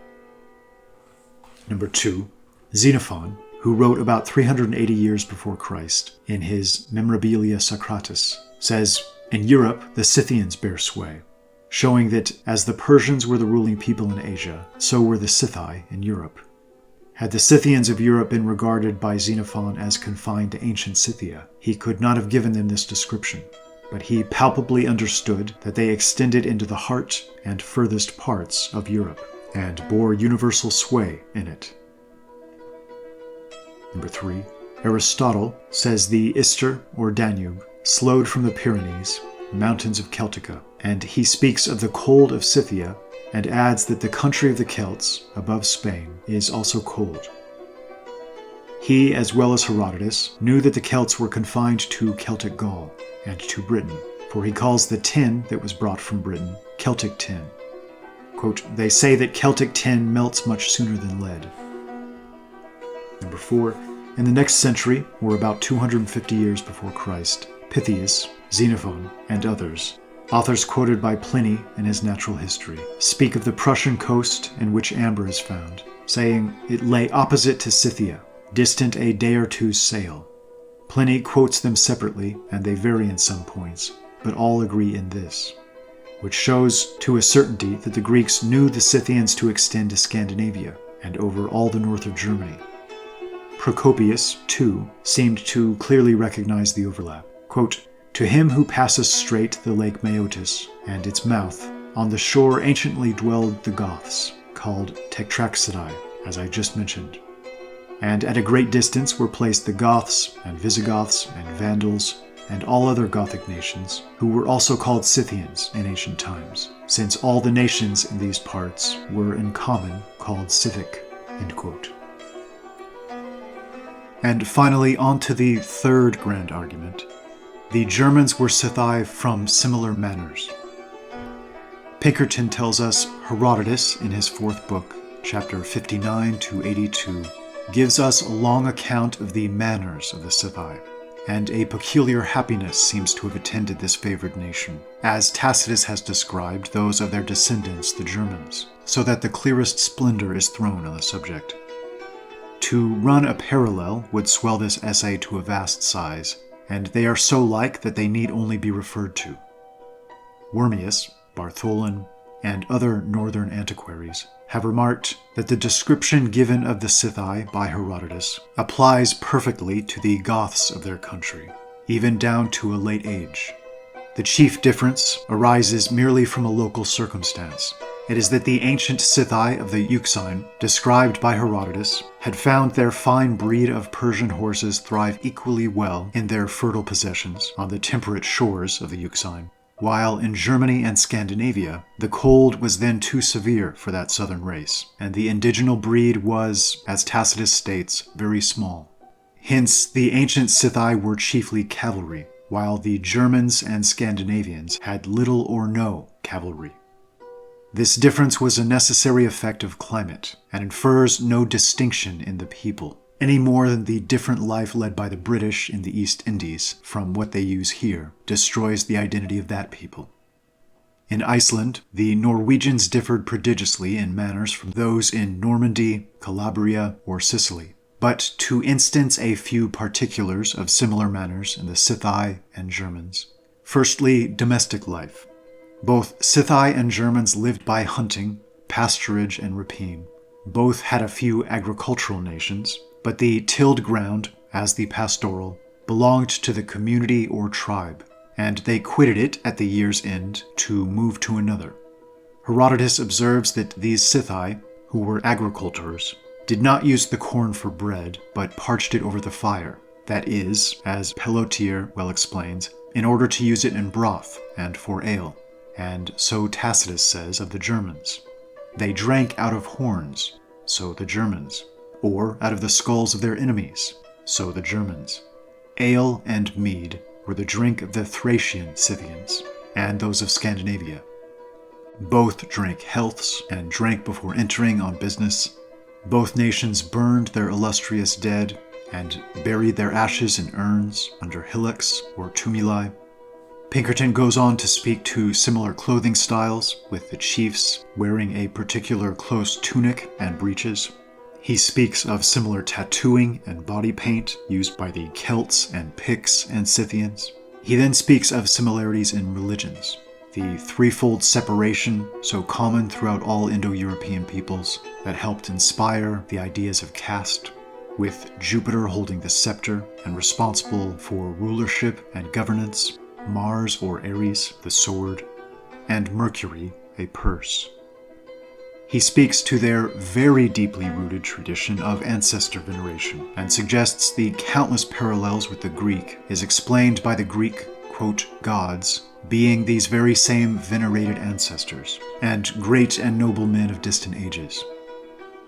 Number two, Xenophon, who wrote about 380 years before Christ in his Memorabilia Socratis, says, "In Europe the Scythians bear sway," showing that as the Persians were the ruling people in Asia, so were the Scythi in Europe. Had the Scythians of Europe been regarded by Xenophon as confined to ancient Scythia, he could not have given them this description, but he palpably understood that they extended into the heart and furthest parts of Europe, and bore universal sway in it. Number three, Aristotle says the Ister, or Danube, slowed from the Pyrenees, mountains of Celtica, and he speaks of the cold of Scythia, and adds that the country of the Celts, above Spain, is also cold. He, as well as Herodotus, knew that the Celts were confined to Celtic Gaul and to Britain, for he calls the tin that was brought from Britain Celtic tin. Quote, "They say that Celtic tin melts much sooner than lead." Number four, in the next century, or about 250 years before Christ, Pythias, Xenophon, and others, authors quoted by Pliny in his Natural History, speak of the Prussian coast in which amber is found, saying it lay opposite to Scythia, distant a day or two's sail. Pliny quotes them separately, and they vary in some points, but all agree in this, which shows to a certainty that the Greeks knew the Scythians to extend to Scandinavia and over all the north of Germany. Procopius, too, seemed to clearly recognize the overlap. Quote, "To him who passes straight the lake Maeotis and its mouth, on the shore anciently dwelled the Goths, called Tectraxidae, as I just mentioned. And at a great distance were placed the Goths and Visigoths and Vandals and all other Gothic nations, who were also called Scythians in ancient times, since all the nations in these parts were in common called Scythic." End quote. And finally, on to the third grand argument. The Germans were Scythi from similar manners. Pinkerton tells us Herodotus, in his fourth book, chapter 59 to 82, gives us a long account of the manners of the Scythi, and a peculiar happiness seems to have attended this favored nation, as Tacitus has described those of their descendants, the Germans, so that the clearest splendor is thrown on the subject. To run a parallel would swell this essay to a vast size, and they are so like that they need only be referred to. Wormius, Bartholin, and other northern antiquaries have remarked that the description given of the Scythi by Herodotus applies perfectly to the Goths of their country, even down to a late age. The chief difference arises merely from a local circumstance. It is that the ancient Scythi of the Euxine, described by Herodotus, had found their fine breed of Persian horses thrive equally well in their fertile possessions on the temperate shores of the Euxine, while in Germany and Scandinavia, the cold was then too severe for that southern race, and the indigenous breed was, as Tacitus states, very small. Hence, the ancient Scythi were chiefly cavalry, while the Germans and Scandinavians had little or no cavalry. This difference was a necessary effect of climate, and infers no distinction in the people, any more than the different life led by the British in the East Indies from what they use here destroys the identity of that people. In Iceland, the Norwegians differed prodigiously in manners from those in Normandy, Calabria, or Sicily. But to instance a few particulars of similar manners in the Scythi and Germans. Firstly, domestic life. Both Scythi and Germans lived by hunting, pasturage, and rapine. Both had a few agricultural nations, but the tilled ground, as the pastoral, belonged to the community or tribe, and they quitted it at the year's end to move to another. Herodotus observes that these Scythi, who were agricultors, did not use the corn for bread, but parched it over the fire. That is, as Pellotier well explains, in order to use it in broth and for ale. And so Tacitus says of the Germans. They drank out of horns, so the Germans. Or out of the skulls of their enemies, so the Germans. Ale and mead were the drink of the Thracian Scythians, and those of Scandinavia. Both drank healths and drank before entering on business. Both nations burned their illustrious dead and buried their ashes in urns under hillocks or tumuli. Pinkerton goes on to speak to similar clothing styles, with the chiefs wearing a particular close tunic and breeches. He speaks of similar tattooing and body paint used by the Celts and Picts and Scythians. He then speaks of similarities in religions. The threefold separation, so common throughout all Indo-European peoples, that helped inspire the ideas of caste, with Jupiter holding the scepter and responsible for rulership and governance, Mars or Ares, the sword, and Mercury, a purse. He speaks to their very deeply rooted tradition of ancestor veneration, and suggests the countless parallels with the Greek is explained by the Greek, quote, gods, being these very same venerated ancestors, and great and noble men of distant ages.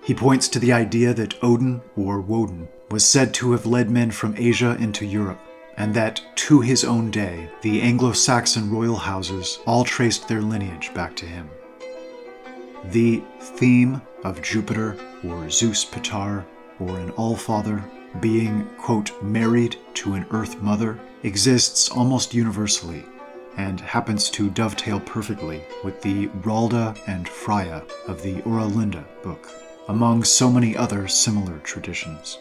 He points to the idea that Odin, or Woden, was said to have led men from Asia into Europe, and that, to his own day, the Anglo-Saxon royal houses all traced their lineage back to him. The theme of Jupiter, or Zeus Pitar, or an Allfather, being, quote, married to an Earth Mother, exists almost universally, and happens to dovetail perfectly with the Ralda and Freya of the Oralinda book, among so many other similar traditions.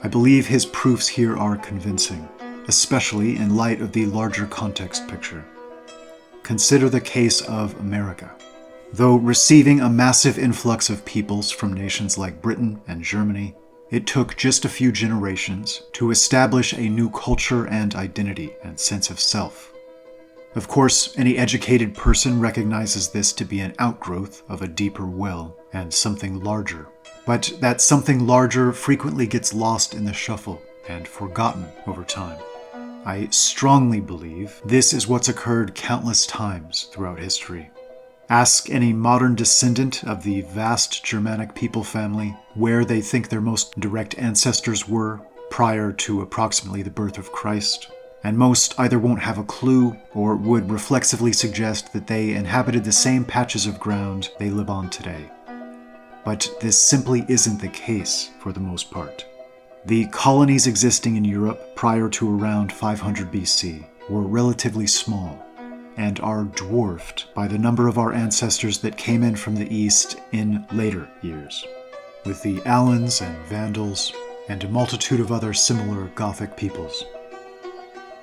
I believe his proofs here are convincing, especially in light of the larger context picture. Consider the case of America. Though receiving a massive influx of peoples from nations like Britain and Germany, it took just a few generations to establish a new culture and identity and sense of self. Of course, any educated person recognizes this to be an outgrowth of a deeper well and something larger. But that something larger frequently gets lost in the shuffle and forgotten over time. I strongly believe this is what's occurred countless times throughout history. Ask any modern descendant of the vast Germanic people family where they think their most direct ancestors were prior to approximately the birth of Christ, and most either won't have a clue or would reflexively suggest that they inhabited the same patches of ground they live on today. But this simply isn't the case for the most part. The colonies existing in Europe prior to around 500 BC were relatively small, and are dwarfed by the number of our ancestors that came in from the east in later years, with the Alans and Vandals, and a multitude of other similar Gothic peoples.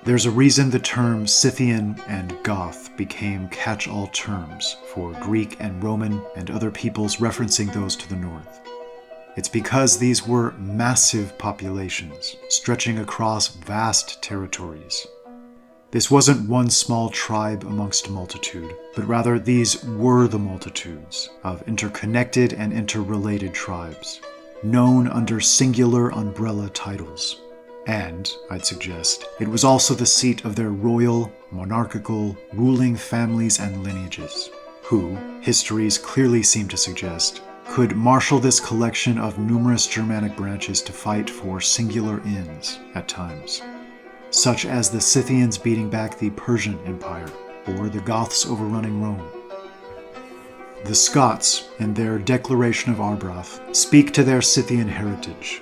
There's a reason the term Scythian and Goth became catch-all terms for Greek and Roman and other peoples referencing those to the north. It's because these were massive populations stretching across vast territories. This wasn't one small tribe amongst a multitude, but rather these were the multitudes of interconnected and interrelated tribes, known under singular umbrella titles. And, I'd suggest, it was also the seat of their royal, monarchical, ruling families and lineages, who, histories clearly seem to suggest, could marshal this collection of numerous Germanic branches to fight for singular ends at times, such as the Scythians beating back the Persian Empire, or the Goths overrunning Rome. The Scots, in their Declaration of Arbroath, speak to their Scythian heritage.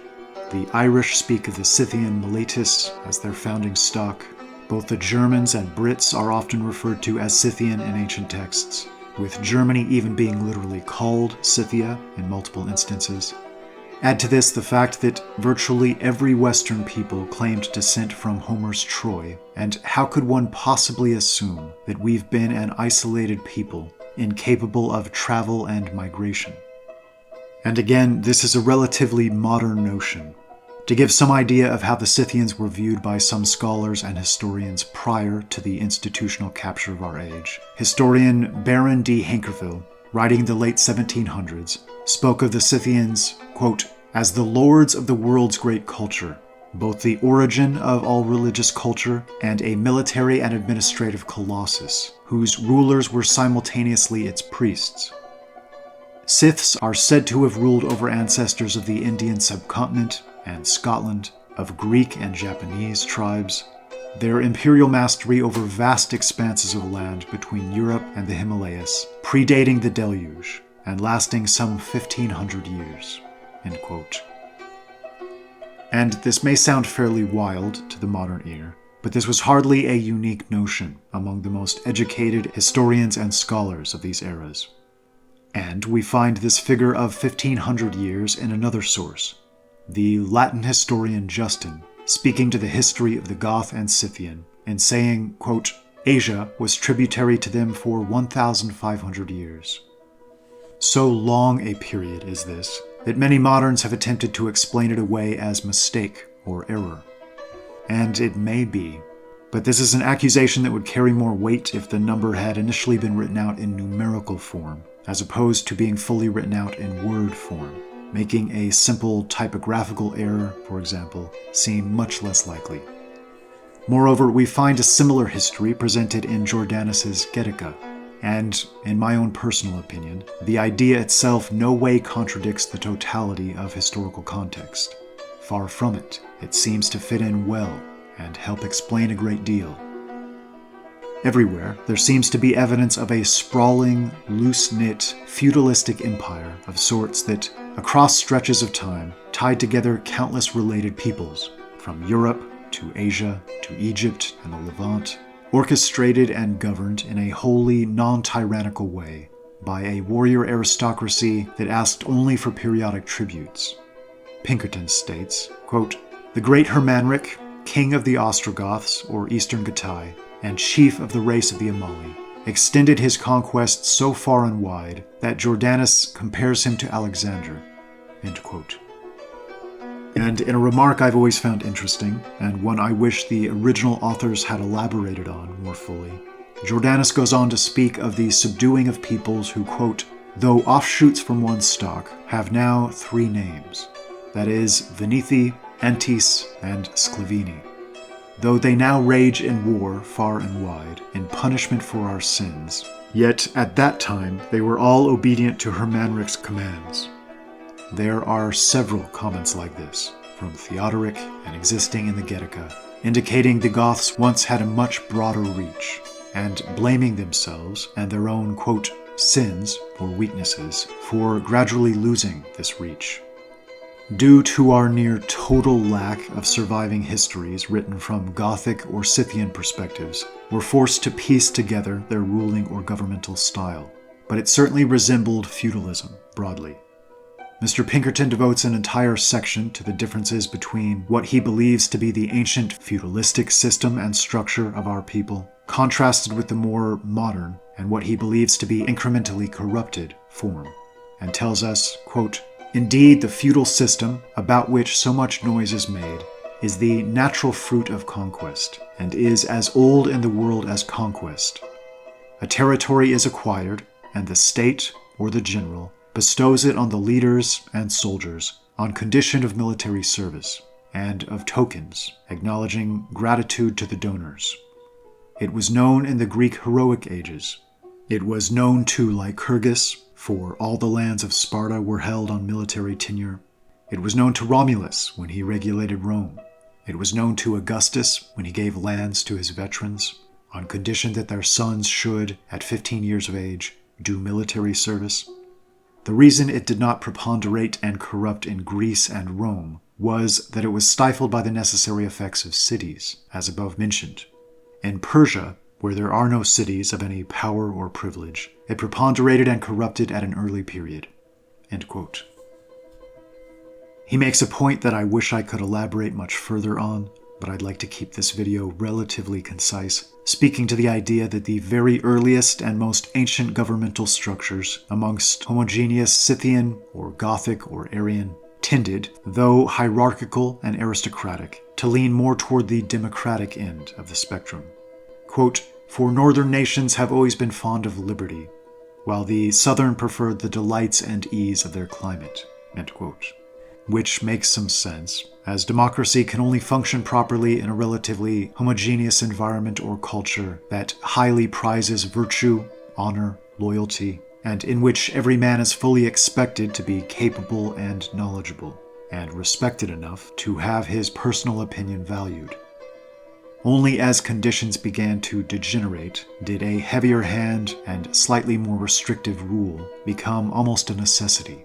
The Irish speak of the Scythian milites as their founding stock. Both the Germans and Brits are often referred to as Scythian in ancient texts, with Germany even being literally called Scythia in multiple instances. Add to this the fact that virtually every Western people claimed descent from Homer's Troy, and how could one possibly assume that we've been an isolated people, incapable of travel and migration? And again, this is a relatively modern notion. To give some idea of how the Scythians were viewed by some scholars and historians prior to the institutional capture of our age, historian Baron D. Hankerville, writing in the late 1700s, spoke of the Scythians, quote, as the lords of the world's great culture, both the origin of all religious culture and a military and administrative colossus, whose rulers were simultaneously its priests. Scyths are said to have ruled over ancestors of the Indian subcontinent and Scotland, of Greek and Japanese tribes, their imperial mastery over vast expanses of land between Europe and the Himalayas, predating the deluge and lasting some 1,500 years. End quote. And this may sound fairly wild to the modern ear, but this was hardly a unique notion among the most educated historians and scholars of these eras. And we find this figure of 1,500 years in another source, the Latin historian Justin, speaking to the history of the Goth and Scythian, and saying, quote, Asia was tributary to them for 1,500 years. So long a period is this, that many moderns have attempted to explain it away as mistake or error. And it may be, but this is an accusation that would carry more weight if the number had initially been written out in numerical form, as opposed to being fully written out in word form, making a simple typographical error, for example, seem much less likely. Moreover, we find a similar history presented in Jordanus's Getica, and, in my own personal opinion, the idea itself no way contradicts the totality of historical context. Far from it, it seems to fit in well and help explain a great deal. Everywhere, there seems to be evidence of a sprawling, loose-knit, feudalistic empire of sorts that, across stretches of time, tied together countless related peoples, from Europe to Asia to Egypt and the Levant, orchestrated and governed in a wholly non-tyrannical way by a warrior aristocracy that asked only for periodic tributes. Pinkerton states, quote, the great Hermanric, king of the Ostrogoths or Eastern Getae, and chief of the race of the Amali, extended his conquests so far and wide that Jordanus compares him to Alexander. End quote. And in a remark I've always found interesting, and one I wish the original authors had elaborated on more fully, Jordanus goes on to speak of the subduing of peoples who, quote, though offshoots from one stock, have now 3 names, that is, Venethi, Antis, and Sclavini. Though they now rage in war far and wide, in punishment for our sins, yet at that time they were all obedient to Hermanric's commands. There are several comments like this, from Theodoric and existing in the Getica, indicating the Goths once had a much broader reach, and blaming themselves and their own, quote, sins or weaknesses for gradually losing this reach. Due to our near total lack of surviving histories written from Gothic or Scythian perspectives, we're forced to piece together their ruling or governmental style, but it certainly resembled feudalism, broadly. Mr. Pinkerton devotes an entire section to the differences between what he believes to be the ancient feudalistic system and structure of our people, contrasted with the more modern and what he believes to be incrementally corrupted form, and tells us, quote, indeed, the feudal system, about which so much noise is made, is the natural fruit of conquest, and is as old in the world as conquest. A territory is acquired, and the state, or the general, bestows it on the leaders and soldiers on condition of military service, and of tokens, acknowledging gratitude to the donors. It was known in the Greek heroic ages. It was known to Lycurgus, for all the lands of Sparta were held on military tenure. It was known to Romulus when he regulated Rome. It was known to Augustus when he gave lands to his veterans, on condition that their sons should, at 15 years of age, do military service. The reason it did not preponderate and corrupt in Greece and Rome was that it was stifled by the necessary effects of cities, as above mentioned. In Persia, where there are no cities of any power or privilege, it preponderated and corrupted at an early period." End quote. He makes a point that I wish I could elaborate much further on, but I'd like to keep this video relatively concise, speaking to the idea that the very earliest and most ancient governmental structures amongst homogeneous Scythian or Gothic or Aryan tended, though hierarchical and aristocratic, to lean more toward the democratic end of the spectrum. Quote, "For northern nations have always been fond of liberty, while the southern preferred the delights and ease of their climate." End quote. Which makes some sense, as democracy can only function properly in a relatively homogeneous environment or culture that highly prizes virtue, honor, loyalty, and in which every man is fully expected to be capable and knowledgeable, and respected enough to have his personal opinion valued. Only as conditions began to degenerate did a heavier hand and slightly more restrictive rule become almost a necessity.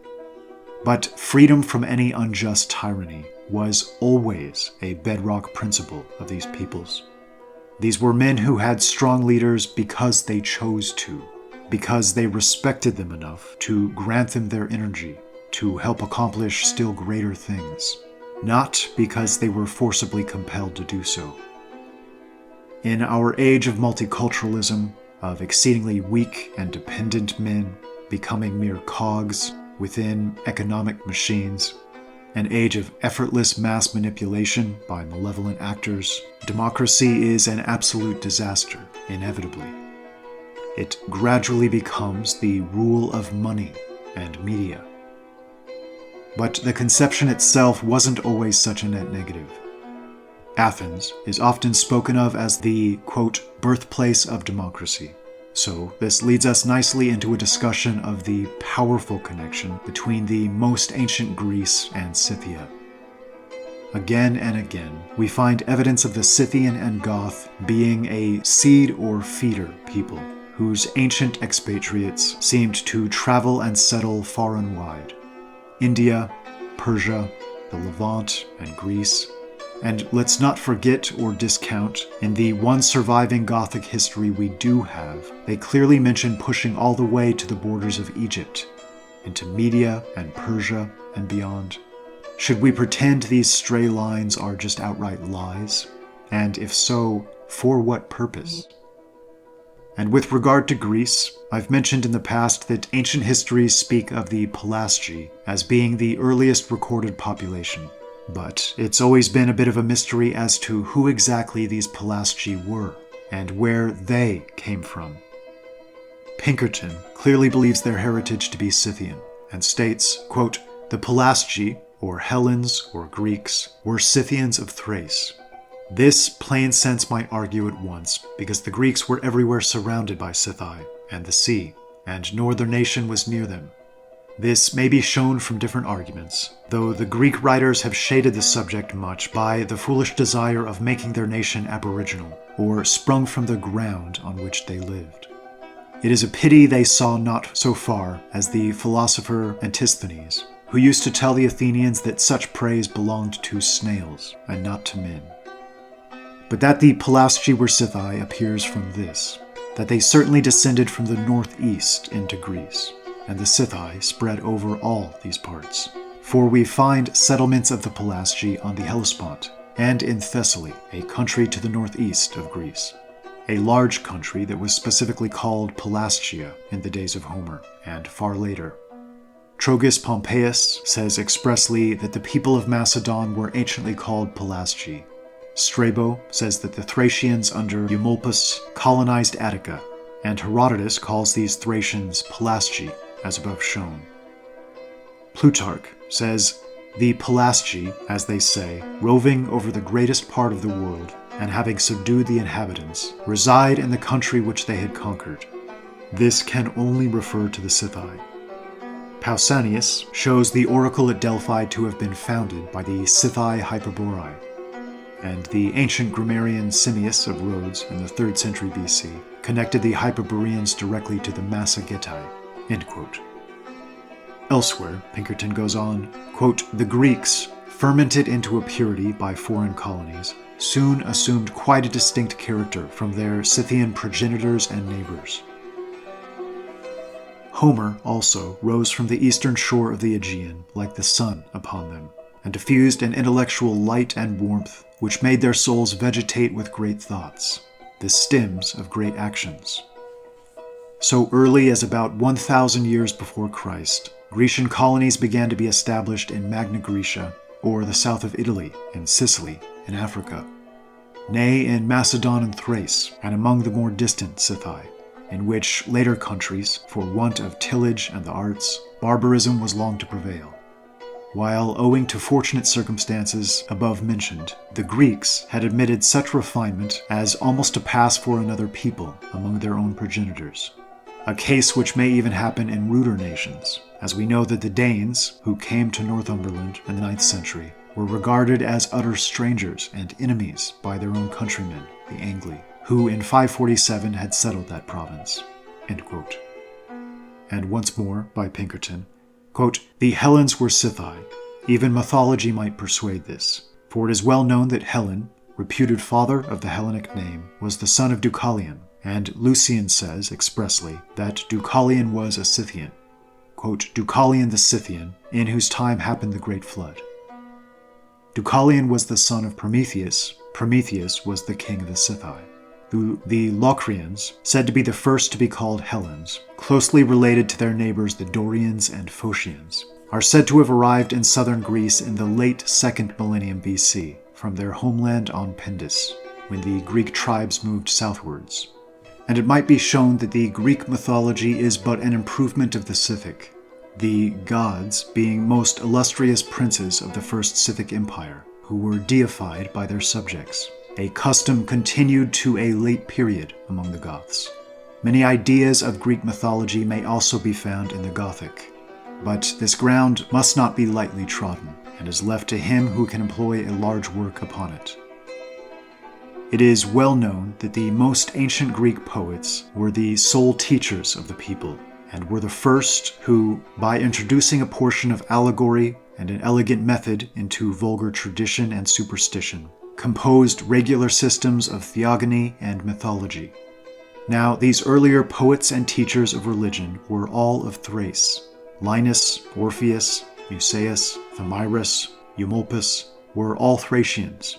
But freedom from any unjust tyranny was always a bedrock principle of these peoples. These were men who had strong leaders because they chose to, because they respected them enough to grant them their energy to help accomplish still greater things, not because they were forcibly compelled to do so. In our age of multiculturalism, of exceedingly weak and dependent men becoming mere cogs within economic machines, an age of effortless mass manipulation by malevolent actors, democracy is an absolute disaster, inevitably. It gradually becomes the rule of money and media. But the conception itself wasn't always such a net negative. Athens is often spoken of as the, quote, birthplace of democracy. So this leads us nicely into a discussion of the powerful connection between the most ancient Greece and Scythia. Again and again, we find evidence of the Scythian and Goth being a seed or feeder people, whose ancient expatriates seemed to travel and settle far and wide. India, Persia, the Levant, and Greece. And let's not forget or discount, in the one surviving Gothic history we do have, they clearly mention pushing all the way to the borders of Egypt, into Media and Persia and beyond. Should we pretend these stray lines are just outright lies? And if so, for what purpose? And with regard to Greece, I've mentioned in the past that ancient histories speak of the Pelasgi as being the earliest recorded population. But it's always been a bit of a mystery as to who exactly these Pelasgi were, and where they came from. Pinkerton clearly believes their heritage to be Scythian, and states, quote, "The Pelasgi, or Hellenes or Greeks, were Scythians of Thrace." This plain sense might argue at once, because the Greeks were everywhere surrounded by Scythi and the sea, and no other nation was near them. This may be shown from different arguments, though the Greek writers have shaded the subject much by the foolish desire of making their nation aboriginal, or sprung from the ground on which they lived. It is a pity they saw not so far as the philosopher Antisthenes, who used to tell the Athenians that such praise belonged to snails and not to men. But that the Pelasgi were Scythi appears from this, that they certainly descended from the northeast into Greece, and the Scythi spread over all these parts. For we find settlements of the Pelasgi on the Hellespont, and in Thessaly, a country to the northeast of Greece, a large country that was specifically called Pelasgia in the days of Homer, and far later. Trogus Pompeius says expressly that the people of Macedon were anciently called Pelasgi. Strabo says that the Thracians under Eumolpus colonized Attica, and Herodotus calls these Thracians Pelasgi, as above shown. Plutarch says, the Pelasgi, as they say, roving over the greatest part of the world, and having subdued the inhabitants, reside in the country which they had conquered. This can only refer to the Scythi. Pausanias shows the oracle at Delphi to have been founded by the Scythi Hyperboreae, and the ancient grammarian Simmias of Rhodes in the 3rd century BC connected the Hyperboreans directly to the Massagetae. End quote. Elsewhere, Pinkerton goes on, quote, the Greeks, fermented into a purity by foreign colonies, soon assumed quite a distinct character from their Scythian progenitors and neighbors. Homer also rose from the eastern shore of the Aegean like the sun upon them, and diffused an intellectual light and warmth which made their souls vegetate with great thoughts, the stems of great actions. So early as about 1,000 years before Christ, Grecian colonies began to be established in Magna Graecia, or the south of Italy, in Sicily, in Africa, nay, in Macedon and Thrace, and among the more distant Scythi, in which later countries, for want of tillage and the arts, barbarism was long to prevail. While, owing to fortunate circumstances above mentioned, the Greeks had admitted such refinement as almost to pass for another people among their own progenitors, a case which may even happen in ruder nations, as we know that the Danes, who came to Northumberland in the 9th century, were regarded as utter strangers and enemies by their own countrymen, the Angli, who in 547 had settled that province. End quote. And once more, by Pinkerton, quote, the Hellenes were Scythi. Even mythology might persuade this, for it is well known that Hellen, reputed father of the Hellenic name, was the son of Deucalion, and Lucian says expressly that Deucalion was a Scythian. Quote, Deucalion the Scythian, in whose time happened the Great Flood. Deucalion was the son of Prometheus. Prometheus was the king of the Scythi. The Locrians, said to be the first to be called Hellenes, closely related to their neighbors the Dorians and Phocians, are said to have arrived in southern Greece in the late 2nd millennium BC from their homeland on Pindus, when the Greek tribes moved southwards. And it might be shown that the Greek mythology is but an improvement of the Scythic, the gods being most illustrious princes of the first Scythic Empire, who were deified by their subjects, a custom continued to a late period among the Goths. Many ideas of Greek mythology may also be found in the Gothic, but this ground must not be lightly trodden, and is left to him who can employ a large work upon it. It is well known that the most ancient Greek poets were the sole teachers of the people, and were the first who, by introducing a portion of allegory and an elegant method into vulgar tradition and superstition, composed regular systems of theogony and mythology. Now, these earlier poets and teachers of religion were all of Thrace. Linus, Orpheus, Musaeus, Thamyris, Eumolpus were all Thracians,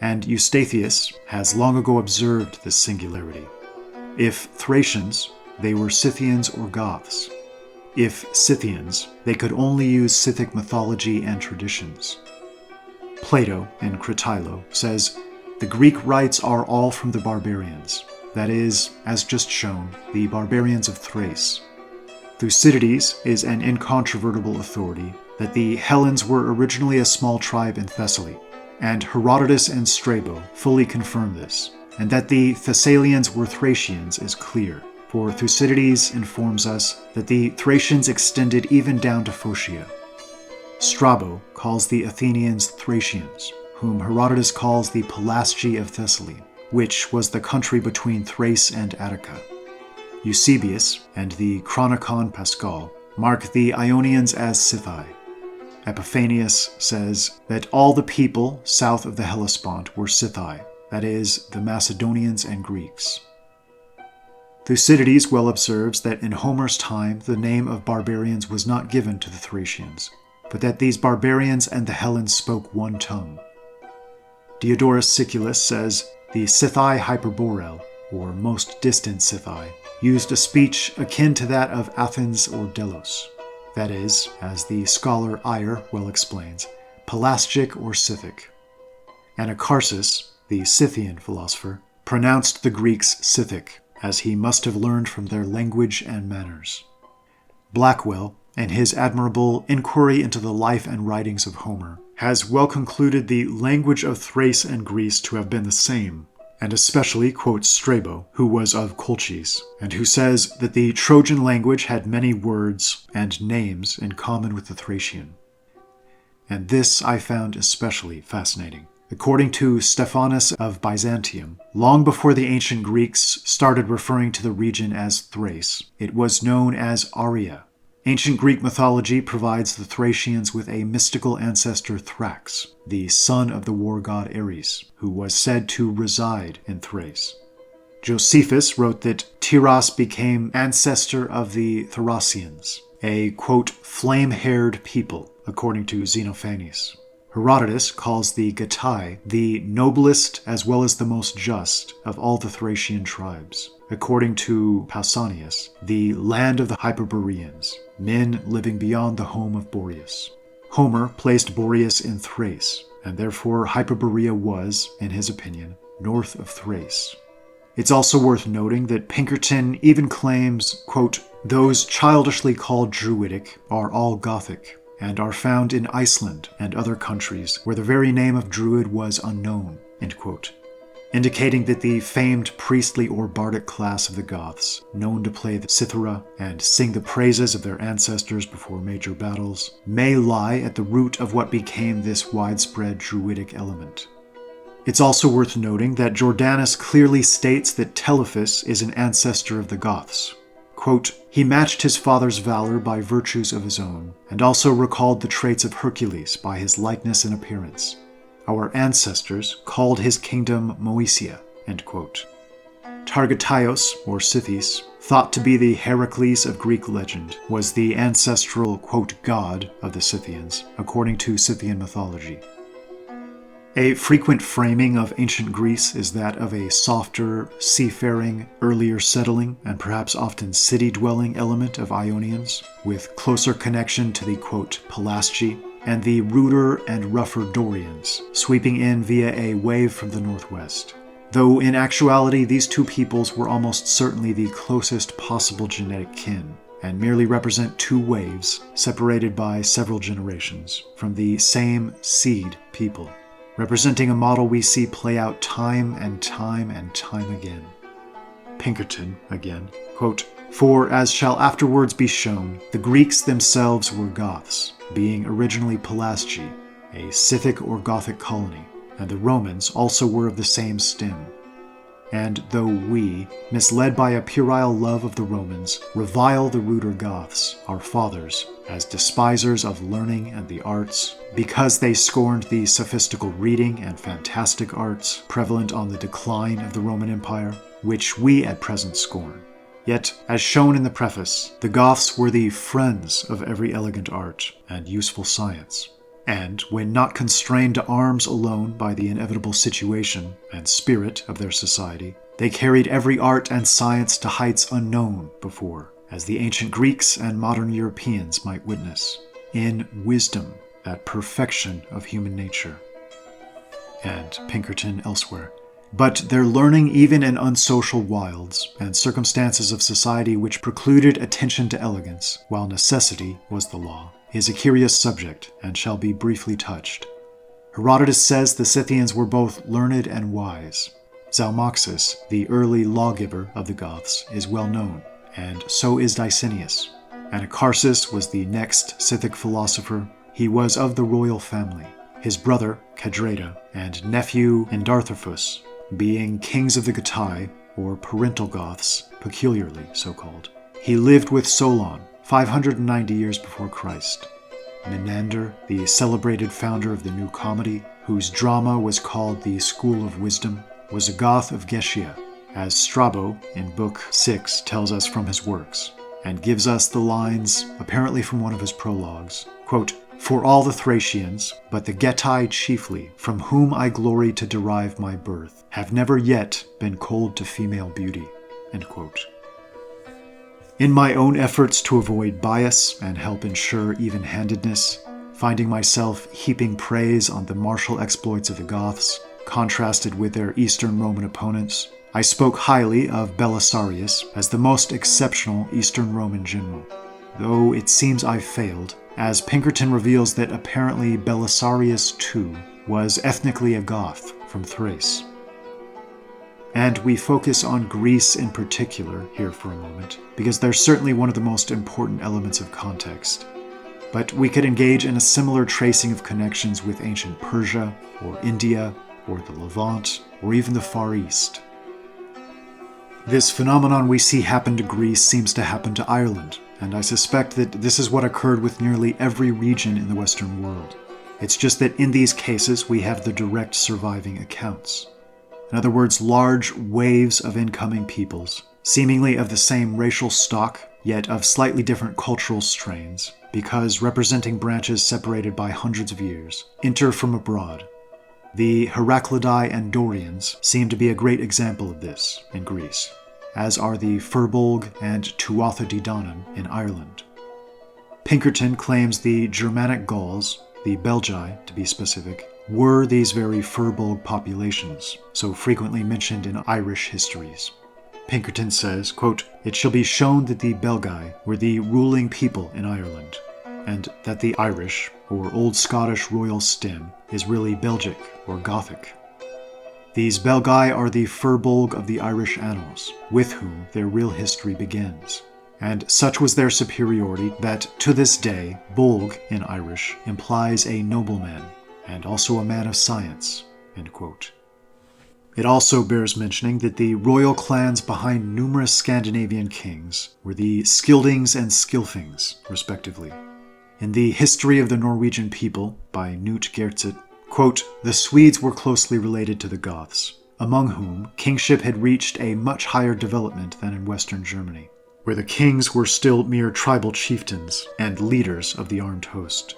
and Eustathius has long ago observed this singularity. If Thracians, they were Scythians or Goths. If Scythians, they could only use Scythic mythology and traditions. Plato, in Cratyllo, says, the Greek rites are all from the barbarians, that is, as just shown, the barbarians of Thrace. Thucydides is an incontrovertible authority that the Hellenes were originally a small tribe in Thessaly, and Herodotus and Strabo fully confirm this, and that the Thessalians were Thracians is clear, for Thucydides informs us that the Thracians extended even down to Phocia. Strabo calls the Athenians Thracians, whom Herodotus calls the Pelasgi of Thessaly, which was the country between Thrace and Attica. Eusebius and the Chronicon Pascal mark the Ionians as Scythi. Epiphanius says that all the people south of the Hellespont were Scythi, that is, the Macedonians and Greeks. Thucydides well observes that in Homer's time the name of barbarians was not given to the Thracians, but that these barbarians and the Hellenes spoke one tongue. Diodorus Siculus says the Scythi Hyperboreal, or most distant Scythi, used a speech akin to that of Athens or Delos, that is, as the scholar Ayer well explains, Pelasgic or Scythic. Caucasus, the Scythian philosopher, pronounced the Greeks Scythic, as he must have learned from their language and manners. Blackwell, in his admirable Inquiry into the Life and Writings of Homer, has well concluded the language of Thrace and Greece to have been the same, and especially quotes Strabo, who was of Colchis, and who says that the Trojan language had many words and names in common with the Thracian. And this I found especially fascinating. According to Stephanus of Byzantium, long before the ancient Greeks started referring to the region as Thrace, it was known as Arya. Ancient Greek mythology provides the Thracians with a mystical ancestor Thrax, the son of the war god Ares, who was said to reside in Thrace. Josephus wrote that Tyros became ancestor of the Thracians, a, quote, flame-haired people, according to Xenophanes. Herodotus calls the Getae the noblest as well as the most just of all the Thracian tribes. According to Pausanias, the land of the Hyperboreans, men living beyond the home of Boreas. Homer placed Boreas in Thrace, and therefore Hyperborea was, in his opinion, north of Thrace. It's also worth noting that Pinkerton even claims, quote, those childishly called Druidic are all Gothic, and are found in Iceland and other countries where the very name of Druid was unknown, end quote, indicating that the famed priestly or bardic class of the Goths, known to play the cithara and sing the praises of their ancestors before major battles, may lie at the root of what became this widespread Druidic element. It's also worth noting that Jordanus clearly states that Telephus is an ancestor of the Goths. Quote, he matched his father's valor by virtues of his own, and also recalled the traits of Hercules by his likeness and appearance. Our ancestors called his kingdom Moesia, end quote. Targataios, or Scythes, thought to be the Heracles of Greek legend, was the ancestral, quote, god of the Scythians, according to Scythian mythology. A frequent framing of ancient Greece is that of a softer, seafaring, earlier settling, and perhaps often city-dwelling element of Ionians, with closer connection to the, quote, Pelasgi, and the ruder and rougher Dorians, sweeping in via a wave from the northwest. Though in actuality these two peoples were almost certainly the closest possible genetic kin, and merely represent two waves separated by several generations from the same seed people, representing a model we see play out time and time and time again. Pinkerton, again, quote, for as shall afterwards be shown, the Greeks themselves were Goths, being originally Pelasgi, a Scythic or Gothic colony, and the Romans also were of the same stem. And though we, misled by a puerile love of the Romans, revile the ruder Goths, our fathers, as despisers of learning and the arts, because they scorned the sophistical reading and fantastic arts prevalent on the decline of the Roman Empire, which we at present scorn. Yet, as shown in the preface, the Goths were the friends of every elegant art and useful science. And, when not constrained to arms alone by the inevitable situation and spirit of their society, they carried every art and science to heights unknown before, as the ancient Greeks and modern Europeans might witness, in wisdom, that perfection of human nature. And Pinkerton elsewhere. But their learning even in unsocial wilds and circumstances of society which precluded attention to elegance, while necessity was the law, is a curious subject and shall be briefly touched. Herodotus says the Scythians were both learned and wise. Zalmoxis, the early lawgiver of the Goths, is well known, and so is Dicenius. Anacharsis was the next Scythic philosopher. He was of the royal family. His brother, Cadrada, and nephew Endartharphus, being kings of the Getae, or parental Goths, peculiarly so called. He lived with Solon, 590 years before Christ. Menander, the celebrated founder of the New Comedy, whose drama was called the School of Wisdom, was a Goth of Gestia, as Strabo in Book 6 tells us from his works, and gives us the lines, apparently from one of his prologues, quote, for all the Thracians, but the Getae chiefly, from whom I glory to derive my birth, have never yet been cold to female beauty, end quote. In my own efforts to avoid bias and help ensure even-handedness, finding myself heaping praise on the martial exploits of the Goths, contrasted with their Eastern Roman opponents, I spoke highly of Belisarius as the most exceptional Eastern Roman general, though it seems I failed, as Pinkerton reveals that apparently Belisarius too was ethnically a Goth from Thrace. And we focus on Greece in particular here for a moment, because they're certainly one of the most important elements of context. But we could engage in a similar tracing of connections with ancient Persia, or India, or the Levant, or even the Far East. This phenomenon we see happen to Greece seems to happen to Ireland, and I suspect that this is what occurred with nearly every region in the Western world. It's just that in these cases we have the direct surviving accounts. In other words, large waves of incoming peoples, seemingly of the same racial stock, yet of slightly different cultural strains, because representing branches separated by hundreds of years, enter from abroad. The Heraclidae and Dorians seem to be a great example of this in Greece, as are the Firbolg and Tuatha Dé Danann in Ireland. Pinkerton claims the Germanic Gauls, the Belgae to be specific, were these very Firbolg populations, so frequently mentioned in Irish histories. Pinkerton says, quote, "It shall be shown that the Belgae were the ruling people in Ireland, and that the Irish, or Old Scottish royal stem, is really Belgic or Gothic. These Belgae are the Firbolg of the Irish annals, with whom their real history begins. And such was their superiority that, to this day, Bolg in Irish implies a nobleman, and also a man of science." End quote. It also bears mentioning that the royal clans behind numerous Scandinavian kings were the Skildings and Skilfings, respectively. In the History of the Norwegian People, by Knut Geertsen, quote, "The Swedes were closely related to the Goths, among whom kingship had reached a much higher development than in Western Germany, where the kings were still mere tribal chieftains and leaders of the armed host.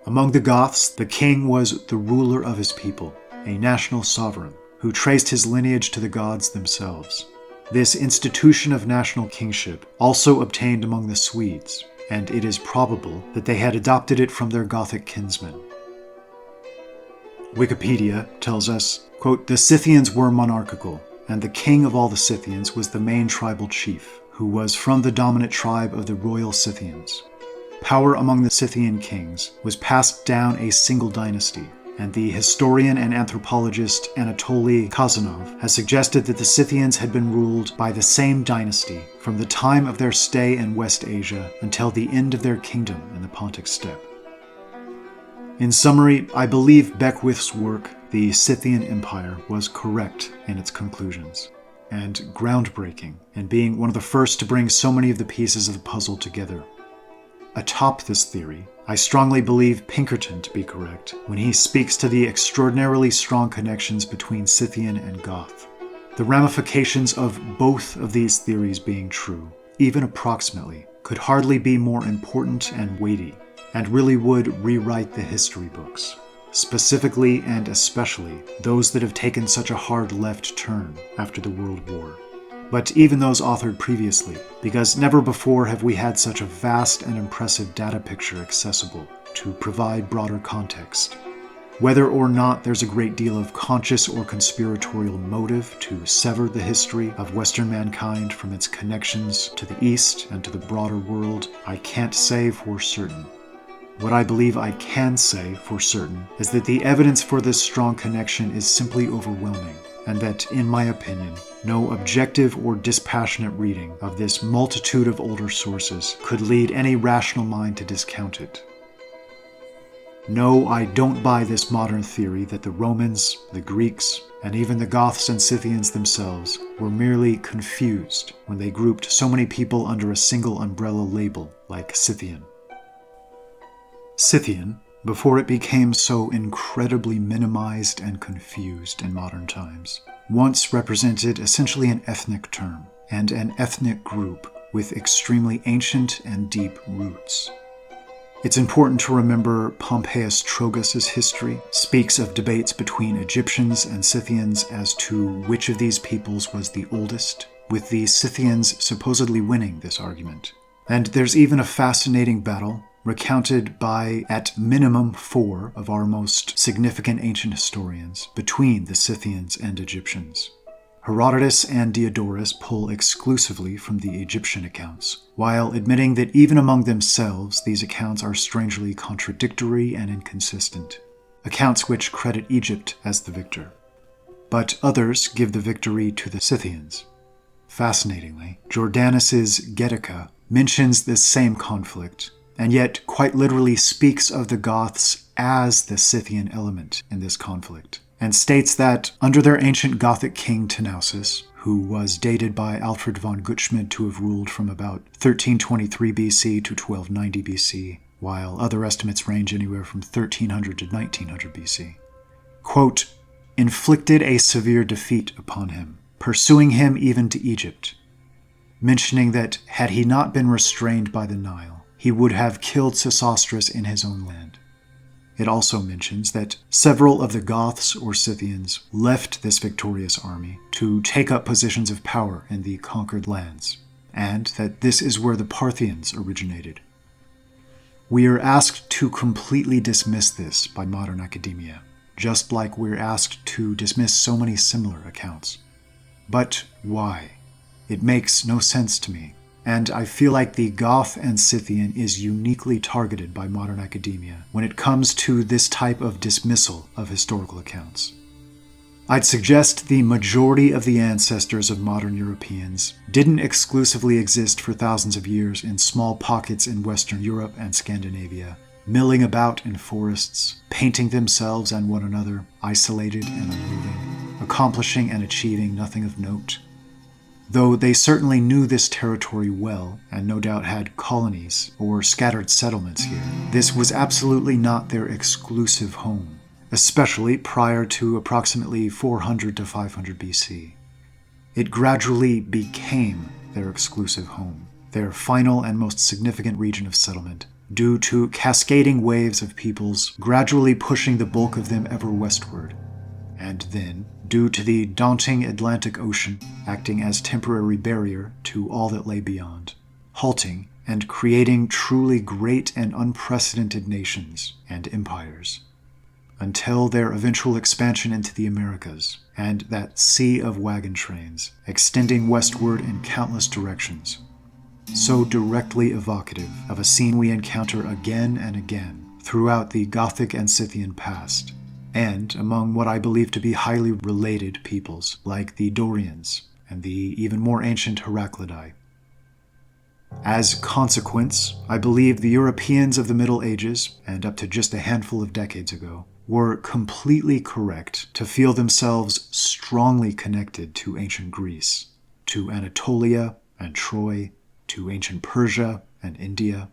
Among the Goths, the king was the ruler of his people, a national sovereign, who traced his lineage to the gods themselves. This institution of national kingship also obtained among the Swedes, and it is probable that they had adopted it from their Gothic kinsmen." Wikipedia tells us, quote, "The Scythians were monarchical, and the king of all the Scythians was the main tribal chief, who was from the dominant tribe of the royal Scythians. Power among the Scythian kings was passed down a single dynasty, and the historian and anthropologist Anatoly Kazanov has suggested that the Scythians had been ruled by the same dynasty from the time of their stay in West Asia until the end of their kingdom in the Pontic steppe." In summary, I believe Beckwith's work, The Scythian Empire, was correct in its conclusions, and groundbreaking in being one of the first to bring so many of the pieces of the puzzle together. Atop this theory, I strongly believe Pinkerton to be correct when he speaks to the extraordinarily strong connections between Scythian and Goth. The ramifications of both of these theories being true, even approximately, could hardly be more important and weighty, and really would rewrite the history books, specifically and especially those that have taken such a hard left turn after the World War. But even those authored previously, because never before have we had such a vast and impressive data picture accessible to provide broader context. Whether or not there's a great deal of conscious or conspiratorial motive to sever the history of Western mankind from its connections to the East and to the broader world, I can't say for certain. What I believe I can say for certain is that the evidence for this strong connection is simply overwhelming, and that, in my opinion, no objective or dispassionate reading of this multitude of older sources could lead any rational mind to discount it. No, I don't buy this modern theory that the Romans, the Greeks, and even the Goths and Scythians themselves were merely confused when they grouped so many people under a single umbrella label like Scythian. Scythian, before it became so incredibly minimized and confused in modern times, once represented essentially an ethnic term and an ethnic group with extremely ancient and deep roots. It's important to remember Pompeius Trogus' history speaks of debates between Egyptians and Scythians as to which of these peoples was the oldest, with the Scythians supposedly winning this argument. And there's even a fascinating battle recounted by at minimum 4 of our most significant ancient historians between the Scythians and Egyptians. Herodotus and Diodorus pull exclusively from the Egyptian accounts, while admitting that even among themselves these accounts are strangely contradictory and inconsistent, accounts which credit Egypt as the victor. But others give the victory to the Scythians. Fascinatingly, Jordanus's Getica mentions this same conflict, and yet quite literally speaks of the Goths as the Scythian element in this conflict, and states that under their ancient Gothic king Tanausis, who was dated by Alfred von Gutschmidt to have ruled from about 1323 BC to 1290 BC, while other estimates range anywhere from 1300 to 1900 BC, quote, inflicted a severe defeat upon him, pursuing him even to Egypt, mentioning that had he not been restrained by the Nile, he would have killed Sesostris in his own land. It also mentions that several of the Goths or Scythians left this victorious army to take up positions of power in the conquered lands, and that this is where the Parthians originated. We are asked to completely dismiss this by modern academia, just like we're asked to dismiss so many similar accounts. But why? It makes no sense to me. And I feel like the Goth and Scythian is uniquely targeted by modern academia when it comes to this type of dismissal of historical accounts. I'd suggest the majority of the ancestors of modern Europeans didn't exclusively exist for thousands of years in small pockets in Western Europe and Scandinavia, milling about in forests, painting themselves and one another, isolated and unmoving, accomplishing and achieving nothing of note. Though they certainly knew this territory well, and no doubt had colonies or scattered settlements here, this was absolutely not their exclusive home, especially prior to approximately 400 to 500 BC. It gradually became their exclusive home, their final and most significant region of settlement, due to cascading waves of peoples gradually pushing the bulk of them ever westward, and then, due to the daunting Atlantic Ocean acting as temporary barrier to all that lay beyond, halting and creating truly great and unprecedented nations and empires, until their eventual expansion into the Americas and that sea of wagon trains extending westward in countless directions, so directly evocative of a scene we encounter again and again throughout the Gothic and Scythian past, and among what I believe to be highly related peoples like the Dorians and the even more ancient Heraclidae. As consequence, I believe the Europeans of the Middle Ages, and up to just a handful of decades ago, were completely correct to feel themselves strongly connected to ancient Greece, to Anatolia and Troy, to ancient Persia and India.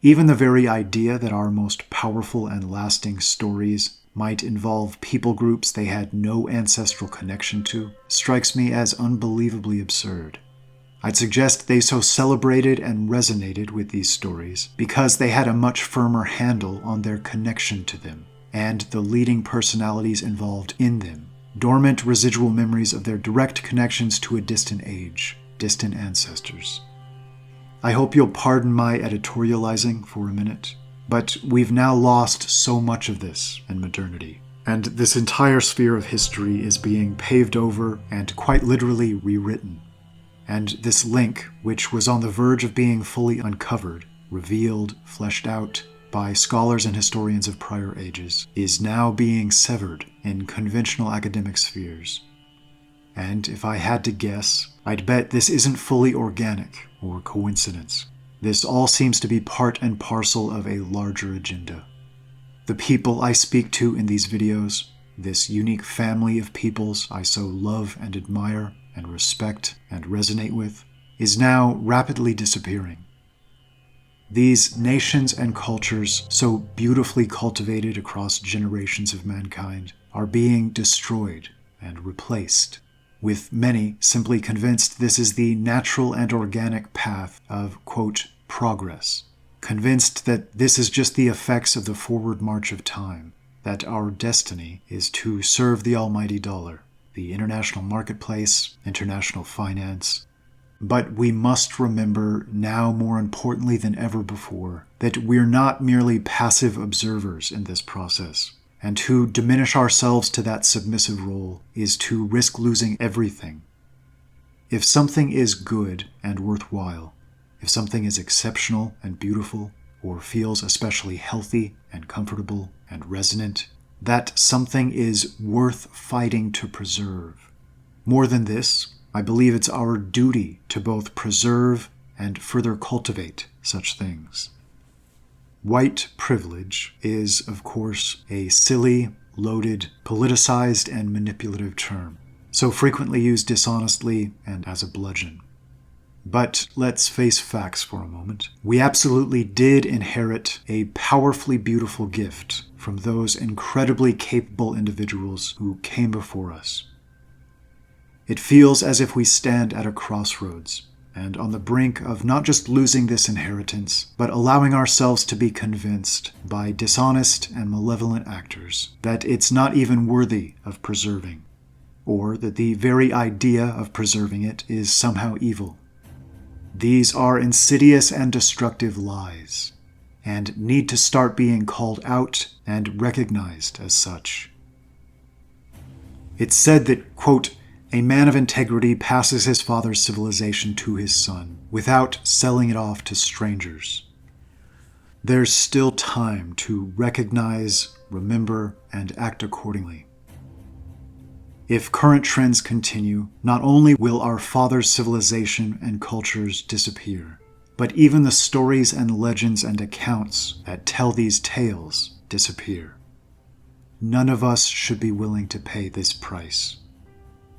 Even the very idea that our most powerful and lasting stories might involve people groups they had no ancestral connection to strikes me as unbelievably absurd. I'd suggest they so celebrated and resonated with these stories because they had a much firmer handle on their connection to them and the leading personalities involved in them, dormant residual memories of their direct connections to a distant age, distant ancestors. I hope you'll pardon my editorializing for a minute, but we've now lost so much of this in modernity, and this entire sphere of history is being paved over and quite literally rewritten. And this link, which was on the verge of being fully uncovered, revealed, fleshed out by scholars and historians of prior ages, is now being severed in conventional academic spheres. And if I had to guess, I'd bet this isn't fully organic or coincidence. This all seems to be part and parcel of a larger agenda. The people I speak to in these videos, this unique family of peoples I so love and admire and respect and resonate with, is now rapidly disappearing. These nations and cultures, so beautifully cultivated across generations of mankind, are being destroyed and replaced, with many simply convinced this is the natural and organic path of, quote, progress, convinced that this is just the effects of the forward march of time, that our destiny is to serve the almighty dollar, the international marketplace, international finance, But we must remember, now more importantly than ever before, that we're not merely passive observers in this process, and to diminish ourselves to that submissive role is to risk losing everything. If something is good and worthwhile, if something is exceptional and beautiful, or feels especially healthy and comfortable and resonant, that something is worth fighting to preserve. More than this, I believe it's our duty to both preserve and further cultivate such things. White privilege is, of course, a silly, loaded, politicized, and manipulative term, so frequently used dishonestly and as a bludgeon. But let's face facts for a moment. We absolutely did inherit a powerfully beautiful gift from those incredibly capable individuals who came before us. It feels as if we stand at a crossroads, and on the brink of not just losing this inheritance, but allowing ourselves to be convinced by dishonest and malevolent actors that it's not even worthy of preserving, or that the very idea of preserving it is somehow evil. These are insidious and destructive lies, and need to start being called out and recognized as such. It's said that, quote, "A man of integrity passes his father's civilization to his son without selling it off to strangers." There's still time to recognize, remember, and act accordingly. If current trends continue, not only will our father's civilization and cultures disappear, but even the stories and legends and accounts that tell these tales disappear. None of us should be willing to pay this price.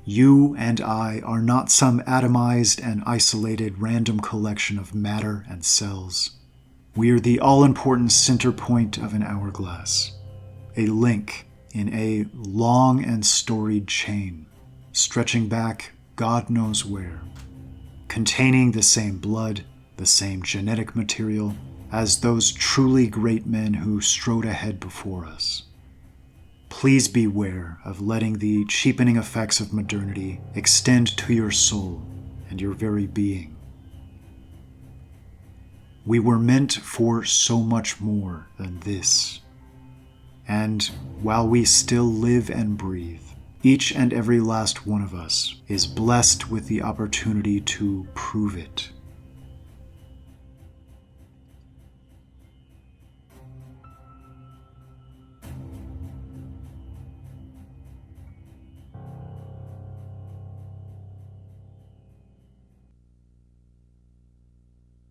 You and I are not some atomized and isolated random collection of matter and cells. We are the all-important center point of an hourglass, a link in a long and storied chain, stretching back God knows where, containing the same blood, the same genetic material as those truly great men who strode ahead before us. Please beware of letting the cheapening effects of modernity extend to your soul and your very being. We were meant for so much more than this. And while we still live and breathe, each and every last one of us is blessed with the opportunity to prove it.